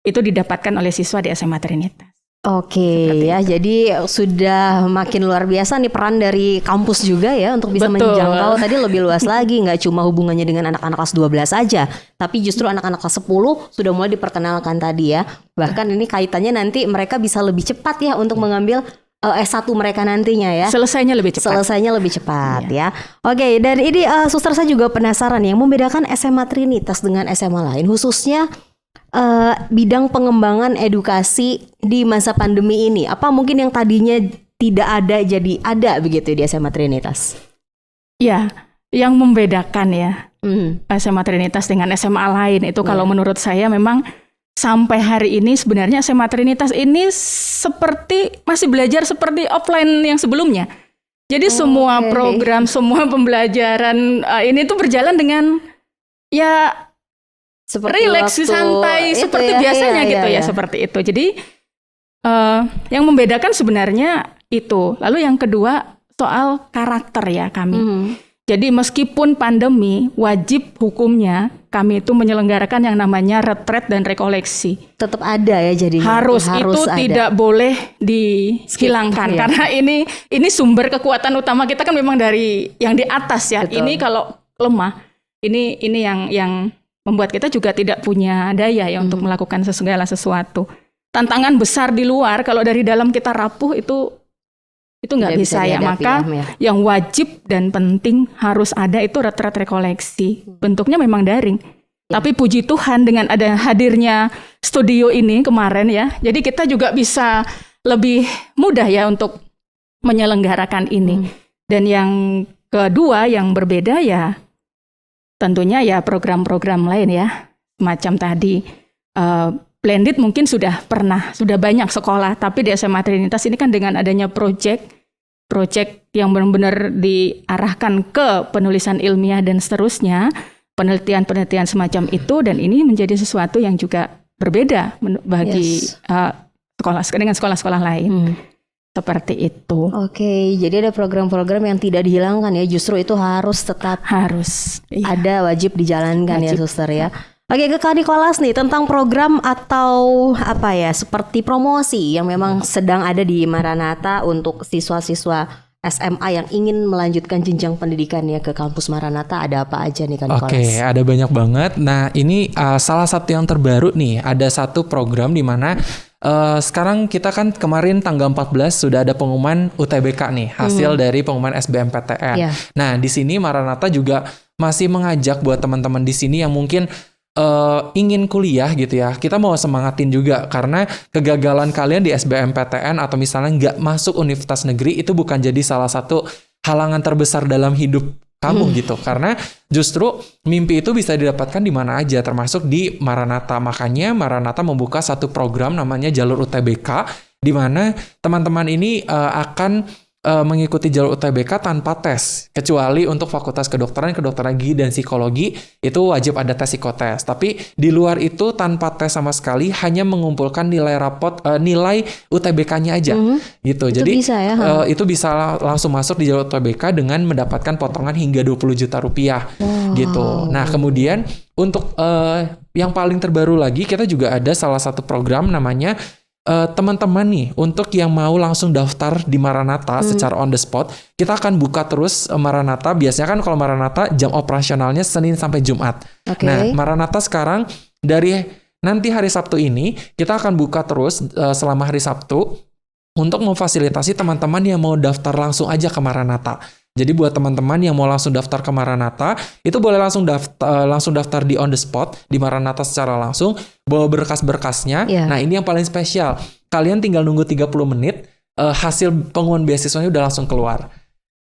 itu didapatkan oleh siswa di SMA Trinitas. Oke ya, jadi sudah makin luar biasa nih peran dari kampus juga ya untuk bisa menjangkau tadi lebih luas lagi, nggak cuma hubungannya dengan anak-anak kelas 12 aja, tapi justru anak-anak kelas 10 sudah mulai diperkenalkan tadi ya. Bahkan ini kaitannya nanti mereka bisa lebih cepat ya untuk mengambil S1 mereka nantinya ya. Selesainya lebih cepat ya. Oke, dan ini Suster saya juga penasaran yang membedakan SMA Trinitas dengan SMA lain khususnya bidang pengembangan edukasi di masa pandemi ini. Apa mungkin yang tadinya tidak ada jadi ada begitu di SMA Trinitas? Ya, yang membedakan ya SMA Trinitas dengan SMA lain itu kalau menurut saya memang sampai hari ini sebenarnya SMA Trinitas ini seperti masih belajar seperti offline yang sebelumnya. Jadi semua program, semua pembelajaran ini tuh berjalan dengan ya seperti relax, santai, seperti biasanya gitu ya, seperti itu. Jadi yang membedakan sebenarnya itu. Lalu yang kedua soal karakter ya kami. Jadi meskipun pandemi, wajib hukumnya kami itu menyelenggarakan yang namanya retret dan rekoleksi. Tetap ada ya jadinya. Harus itu ada. Tidak boleh dihilangkan karena ini sumber kekuatan utama kita kan memang dari yang di atas ya. Betul. Ini kalau lemah, ini yang membuat kita juga tidak punya daya ya untuk melakukan segala sesuatu. Tantangan besar di luar, kalau dari dalam kita rapuh itu nggak bisa ya. Maka yang wajib dan penting harus ada itu retret rekoleksi. Bentuknya memang daring. Tapi puji Tuhan dengan ada hadirnya studio ini kemarin ya, jadi kita juga bisa lebih mudah ya untuk menyelenggarakan ini. Dan yang kedua yang berbeda ya tentunya ya program-program lain ya, macam tadi blended mungkin sudah banyak sekolah, tapi di SMA Trinitas ini kan dengan adanya project yang benar-benar diarahkan ke penulisan ilmiah dan seterusnya, penelitian semacam itu, dan ini menjadi sesuatu yang juga berbeda bagi dengan sekolah-sekolah lain. Seperti itu. Oke, jadi ada program-program yang tidak dihilangkan ya, justru itu harus tetap ada, wajib dijalankan ya Suster ya. Oke, ke Kak Nicholas nih tentang program atau apa ya seperti promosi yang memang sedang ada di Maranatha untuk siswa-siswa SMA yang ingin melanjutkan jenjang pendidikannya ke kampus Maranatha, ada apa aja nih Kak Nicholas? Oke, ada banyak banget. Nah ini salah satu yang terbaru nih, ada satu program di mana sekarang kita kan kemarin tanggal 14 sudah ada pengumuman UTBK nih, hasil dari pengumuman SBMPTN. Nah di sini Maranatha juga masih mengajak buat teman-teman di sini yang mungkin ingin kuliah gitu ya, kita mau semangatin juga karena kegagalan kalian di SBMPTN atau misalnya nggak masuk universitas negeri itu bukan jadi salah satu halangan terbesar dalam hidup kamu gitu, karena justru mimpi itu bisa didapatkan di mana aja termasuk di Maranatha. Makanya Maranatha membuka satu program namanya Jalur UTBK di mana teman-teman ini akan mengikuti jalur UTBK tanpa tes, kecuali untuk Fakultas Kedokteran Gigi dan Psikologi itu wajib ada tes psikotes. Tapi di luar itu tanpa tes sama sekali, hanya mengumpulkan nilai nilai UTBK-nya aja, gitu. Itu jadi bisa ya, itu bisa langsung masuk di jalur UTBK dengan mendapatkan potongan hingga 20 juta rupiah, gitu. Nah kemudian untuk yang paling terbaru lagi, kita juga ada salah satu program namanya teman-teman nih, untuk yang mau langsung daftar di Maranatha secara on the spot, kita akan buka terus Maranatha. Biasanya kan kalau Maranatha jam operasionalnya Senin sampai Jumat. Nah, Maranatha sekarang dari nanti hari Sabtu ini kita akan buka terus selama hari Sabtu untuk memfasilitasi teman-teman yang mau daftar langsung aja ke Maranatha. Jadi buat teman-teman yang mau langsung daftar ke Maranatha, itu boleh langsung daftar di on the spot di Maranatha secara langsung, bawa berkas-berkasnya. Nah, ini yang paling spesial. Kalian tinggal nunggu 30 menit, hasil pengumuman beasiswanya udah langsung keluar.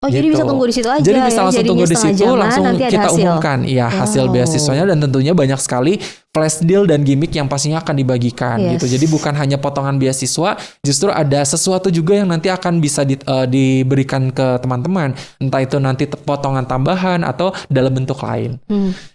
Oh, gitu. Jadi bisa tunggu di situ aja. Jadi bisa langsung tunggu di situ, langsung kita hasil. umumkan hasil beasiswanya, dan tentunya banyak sekali flash deal dan gimmick yang pastinya akan dibagikan gitu. Jadi bukan hanya potongan beasiswa, justru ada sesuatu juga yang nanti akan bisa diberikan ke teman-teman. Entah itu nanti potongan tambahan atau dalam bentuk lain.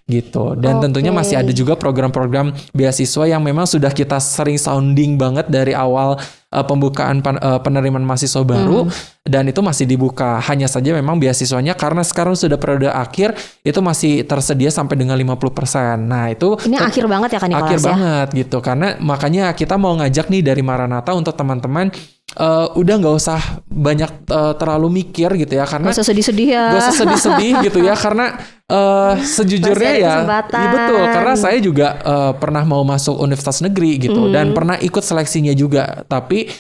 Gitu. Dan tentunya masih ada juga program-program beasiswa yang memang sudah kita sering sounding banget dari awal pembukaan penerimaan mahasiswa baru, dan itu masih dibuka. Hanya saja memang beasiswanya karena sekarang sudah periode akhir, itu masih tersedia sampai dengan 50%. Nah, itu ini akhir banget ya kan Nicholas, akhir banget gitu. Karena makanya kita mau ngajak nih dari Maranatha untuk teman-teman udah nggak usah banyak terlalu mikir gitu ya, karena nggak usah sedih-sedih ya. Nggak usah sedih-sedih gitu ya, karena sejujurnya ya, betul, karena saya juga pernah mau masuk universitas negeri gitu, dan pernah ikut seleksinya juga, tapi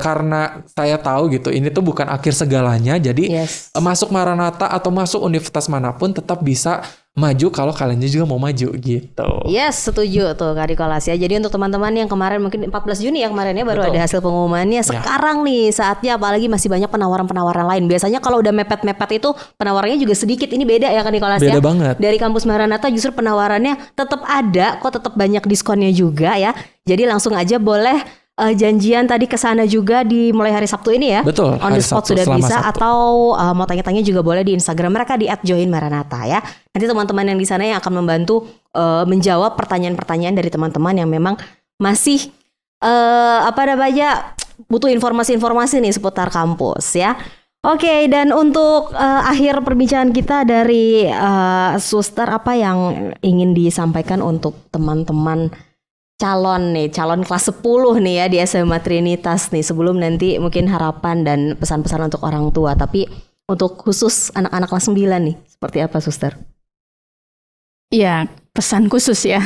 karena saya tahu gitu ini tuh bukan akhir segalanya, jadi masuk Maranatha atau masuk universitas manapun tetap bisa maju kalau kalian juga mau maju gitu. Yes, setuju tuh Kak Nicholas ya. Jadi untuk teman-teman yang kemarin mungkin 14 Juni ya kemarin ya baru ada hasil pengumumannya. Sekarang nih saatnya, apalagi masih banyak penawaran-penawaran lain. Biasanya kalau udah mepet-mepet itu penawarannya juga sedikit. Ini beda ya Kak Nicholas ya. Beda banget. Dari kampus Maranatha justru penawarannya tetap ada kok, tetap banyak diskonnya juga ya. Jadi langsung aja boleh janjian tadi ke sana juga di mulai hari Sabtu ini ya. Betul. On the spot sudah bisa Sabtu. Atau mau tanya-tanya juga boleh di Instagram mereka di @joinmaranatha ya. Nanti teman-teman yang di sana yang akan membantu menjawab pertanyaan-pertanyaan dari teman-teman yang memang masih butuh informasi-informasi nih seputar kampus ya. Oke, dan untuk akhir perbincangan kita dari Suster, apa yang ingin disampaikan untuk teman-teman calon kelas 10 nih ya di SMA Trinitas nih, sebelum nanti mungkin harapan dan pesan-pesan untuk orang tua, tapi untuk khusus anak-anak kelas 9 nih seperti apa Suster? Iya, pesan khusus ya.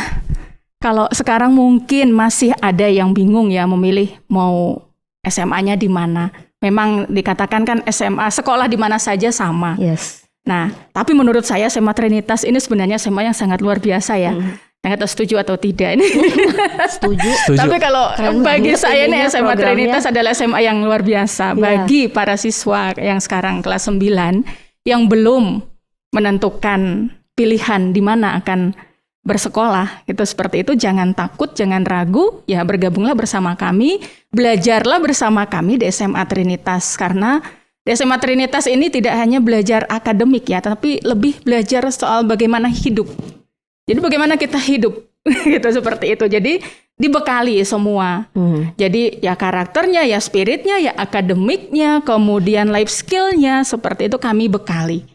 Kalau sekarang mungkin masih ada yang bingung ya memilih mau SMA-nya di mana. Memang dikatakan kan SMA sekolah di mana saja sama. Nah, tapi menurut saya SMA Trinitas ini sebenarnya SMA yang sangat luar biasa ya. Nggak tahu setuju atau tidak ini. Setuju. Tapi kalau bagi saya nih SMA Trinitas adalah SMA yang luar biasa bagi para siswa yang sekarang kelas 9 yang belum menentukan pilihan di mana akan bersekolah. Itu seperti itu, jangan takut, jangan ragu, ya bergabunglah bersama kami, belajarlah bersama kami di SMA Trinitas, karena di SMA Trinitas ini tidak hanya belajar akademik ya, tapi lebih belajar soal bagaimana hidup. Jadi bagaimana kita hidup gitu, seperti itu. Jadi dibekali semua. Jadi ya karakternya, ya spiritnya, ya akademiknya, kemudian life skillnya, seperti itu kami bekali.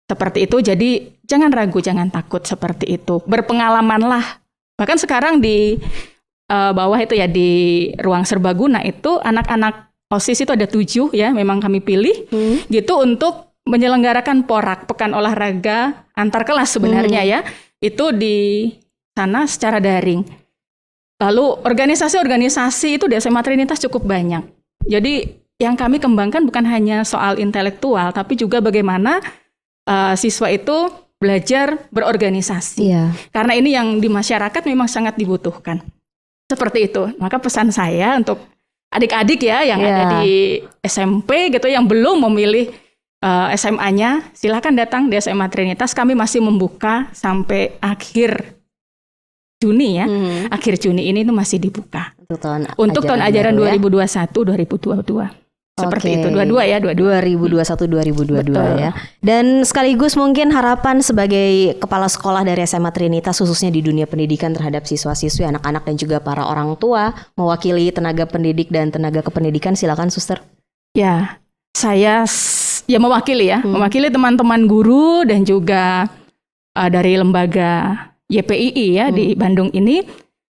Seperti itu. Jadi jangan ragu, jangan takut, seperti itu. Berpengalamanlah. Bahkan sekarang di bawah itu ya, di ruang serbaguna itu anak-anak OSIS itu ada 7 ya, memang kami pilih gitu untuk menyelenggarakan PORAK, Pekan Olahraga Antar Kelas sebenarnya ya. Itu di sana secara daring. Lalu organisasi-organisasi itu di SMA Trinitas cukup banyak. Jadi yang kami kembangkan bukan hanya soal intelektual, tapi juga bagaimana siswa itu belajar berorganisasi. Karena ini yang di masyarakat memang sangat dibutuhkan. Seperti itu. Maka pesan saya untuk adik-adik ya yang ada di SMP gitu, yang belum memilih SMA-nya, silakan datang di SMA Trinitas. Kami masih membuka sampai akhir Juni ya. Akhir Juni ini itu masih dibuka. Untuk tahun ajaran 2021-2022. Seperti itu, dua-dua ya, 2021-2022 ya. Dan sekaligus mungkin harapan sebagai kepala sekolah dari SMA Trinitas khususnya di dunia pendidikan terhadap siswa-siswi, anak-anak dan juga para orang tua, mewakili tenaga pendidik dan tenaga kependidikan, silakan Suster. Ya, saya mewakili teman-teman guru dan juga dari lembaga YPII ya di Bandung ini.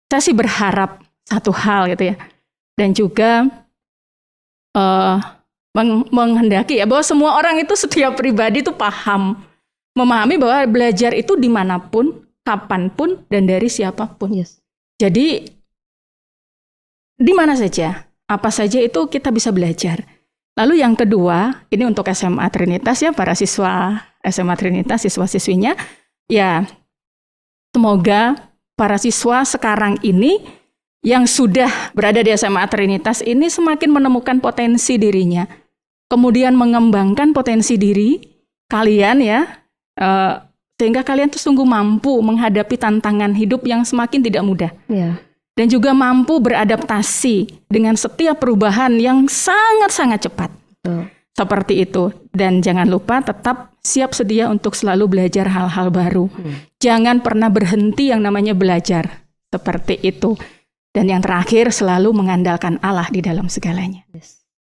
Saya sih berharap satu hal gitu ya, dan juga menghendaki ya bahwa semua orang itu, setiap pribadi itu memahami bahwa belajar itu dimanapun, kapanpun, dan dari siapapun. Yes. Jadi di mana saja, apa saja itu kita bisa belajar. Lalu yang kedua, ini untuk SMA Trinitas ya, para siswa SMA Trinitas, siswa-siswinya, ya semoga para siswa sekarang ini yang sudah berada di SMA Trinitas ini semakin menemukan potensi dirinya, kemudian mengembangkan potensi diri kalian ya, sehingga kalian tuh sungguh mampu menghadapi tantangan hidup yang semakin tidak mudah, dan juga mampu beradaptasi dengan setiap perubahan yang sangat-sangat cepat. Seperti itu. Dan jangan lupa tetap siap sedia untuk selalu belajar hal-hal baru. Jangan pernah berhenti yang namanya belajar. Seperti itu. Dan yang terakhir, selalu mengandalkan Allah di dalam segalanya.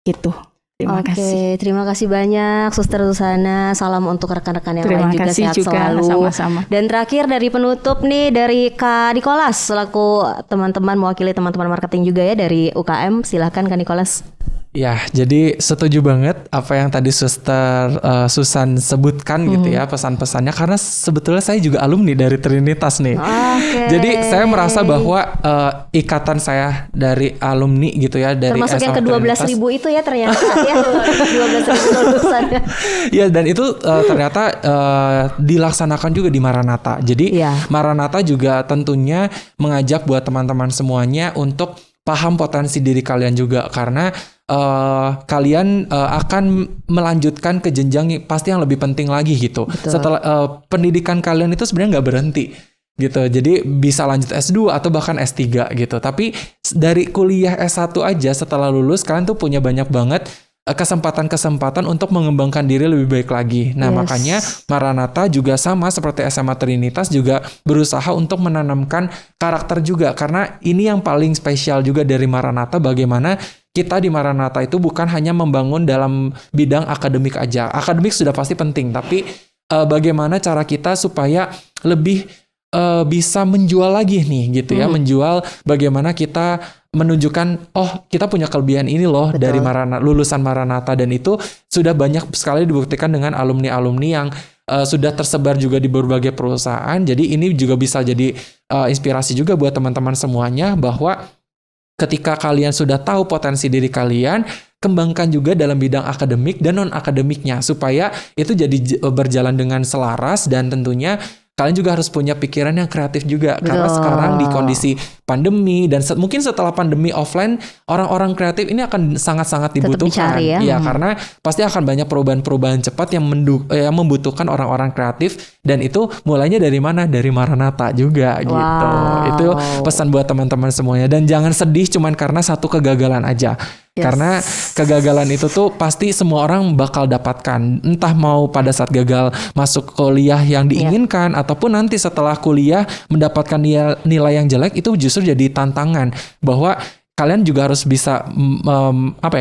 Gitu. Terima kasih. Terima kasih banyak Suster Susana. Salam untuk rekan-rekan yang lain juga, sehat selalu. Sama-sama. Dan terakhir dari penutup nih dari Kak Nikolas selaku teman-teman mewakili teman-teman marketing juga ya dari UKM. Silahkan Kak Nikolas. Ya, jadi setuju banget apa yang tadi Suster Susan sebutkan gitu ya, pesan-pesannya, karena sebetulnya saya juga alumni dari Trinitas nih. Jadi saya merasa bahwa ikatan saya dari alumni gitu ya, dari termasuk yang ke 12.000 itu ya ternyata ya, 12.000 lulusannya. Ya, dan itu ternyata dilaksanakan juga di Maranatha. Jadi Maranatha juga tentunya mengajak buat teman-teman semuanya untuk paham potensi diri kalian juga, karena kalian akan melanjutkan ke jenjang pasti yang lebih penting lagi gitu. Betul. Setelah pendidikan kalian itu sebenarnya nggak berhenti gitu. Jadi bisa lanjut S2 atau bahkan S3 gitu. Tapi dari kuliah S1 aja setelah lulus kalian tuh punya banyak banget kesempatan-kesempatan untuk mengembangkan diri lebih baik lagi. Nah, makanya Maranatha juga sama seperti SMA Trinitas juga berusaha untuk menanamkan karakter juga, karena ini yang paling spesial juga dari Maranatha, bagaimana kita di Maranatha itu bukan hanya membangun dalam bidang akademik aja. Akademik sudah pasti penting, tapi bagaimana cara kita supaya lebih bisa menjual lagi nih gitu ya, menjual bagaimana kita menunjukkan kita punya kelebihan ini loh. Betul. Dari lulusan Maranatha, dan itu sudah banyak sekali dibuktikan dengan alumni-alumni yang sudah tersebar juga di berbagai perusahaan. Jadi ini juga bisa jadi inspirasi juga buat teman-teman semuanya, bahwa ketika kalian sudah tahu potensi diri kalian, kembangkan juga dalam bidang akademik dan non-akademiknya, supaya itu jadi berjalan dengan selaras, dan tentunya kalian juga harus punya pikiran yang kreatif juga. Betul. Karena sekarang di kondisi pandemi dan mungkin setelah pandemi offline, orang-orang kreatif ini akan sangat-sangat dibutuhkan. Ya, karena pasti akan banyak perubahan-perubahan cepat yang membutuhkan orang-orang kreatif, dan itu mulainya dari mana? Dari Maranatha juga gitu. Itu pesan buat teman-teman semuanya, dan jangan sedih cuman karena satu kegagalan aja. Karena kegagalan itu tuh pasti semua orang bakal dapatkan, entah mau pada saat gagal masuk kuliah yang diinginkan, ataupun nanti setelah kuliah mendapatkan nilai yang jelek, itu justru jadi tantangan bahwa kalian juga harus bisa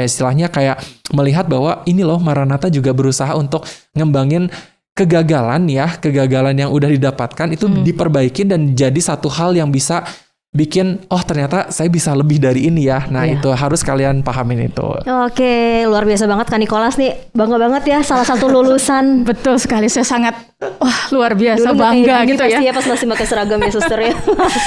istilahnya kayak melihat bahwa ini loh, Maranatha juga berusaha untuk ngembangin kegagalan yang udah didapatkan itu diperbaikin dan jadi satu hal yang bisa bikin ternyata saya bisa lebih dari ini ya. Nah, itu harus kalian pahamin itu. Oke, luar biasa banget Kak Nikolas nih. Bangga banget ya, salah satu lulusan. Betul sekali, saya sangat luar biasa dulu bangga gitu ya. Pasti ya pas masih pakai seragam ya Suster ya.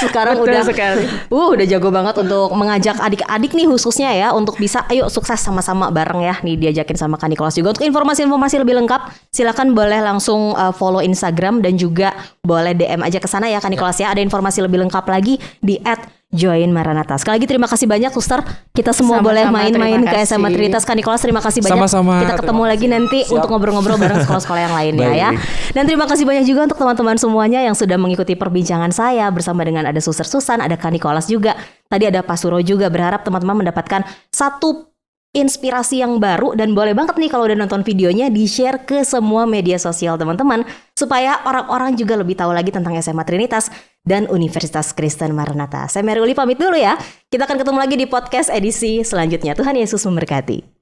Sekarang betul sekali. Udah jago banget untuk mengajak adik-adik nih khususnya ya, untuk bisa ayo sukses sama-sama bareng ya. Nih diajakin sama Kak Nikolas juga. Untuk informasi-informasi lebih lengkap, silakan boleh langsung follow Instagram, dan juga boleh DM aja ke sana ya Kak Nikolas ya. Ada informasi lebih lengkap lagi di @joinmaranatha. Sekali lagi terima kasih banyak Suster. Kita semua boleh main-main ke SMA Trinitas. Kak Nikolas terima kasih banyak. Sama-sama. Kita ketemu lagi nanti untuk ngobrol-ngobrol bareng sekolah-sekolah yang lainnya ya. Dan terima kasih banyak juga untuk teman-teman semuanya yang sudah mengikuti perbincangan saya bersama dengan ada Suster Susan, ada Kak Nikolas juga. Tadi ada Pak Suro juga. Berharap teman-teman mendapatkan satu inspirasi yang baru, dan boleh banget nih kalau udah nonton videonya di-share ke semua media sosial teman-teman supaya orang-orang juga lebih tahu lagi tentang SMA Trinitas dan Universitas Kristen Maranatha. Saya Mary Uli pamit dulu ya. Kita akan ketemu lagi di podcast edisi selanjutnya. Tuhan Yesus memberkati.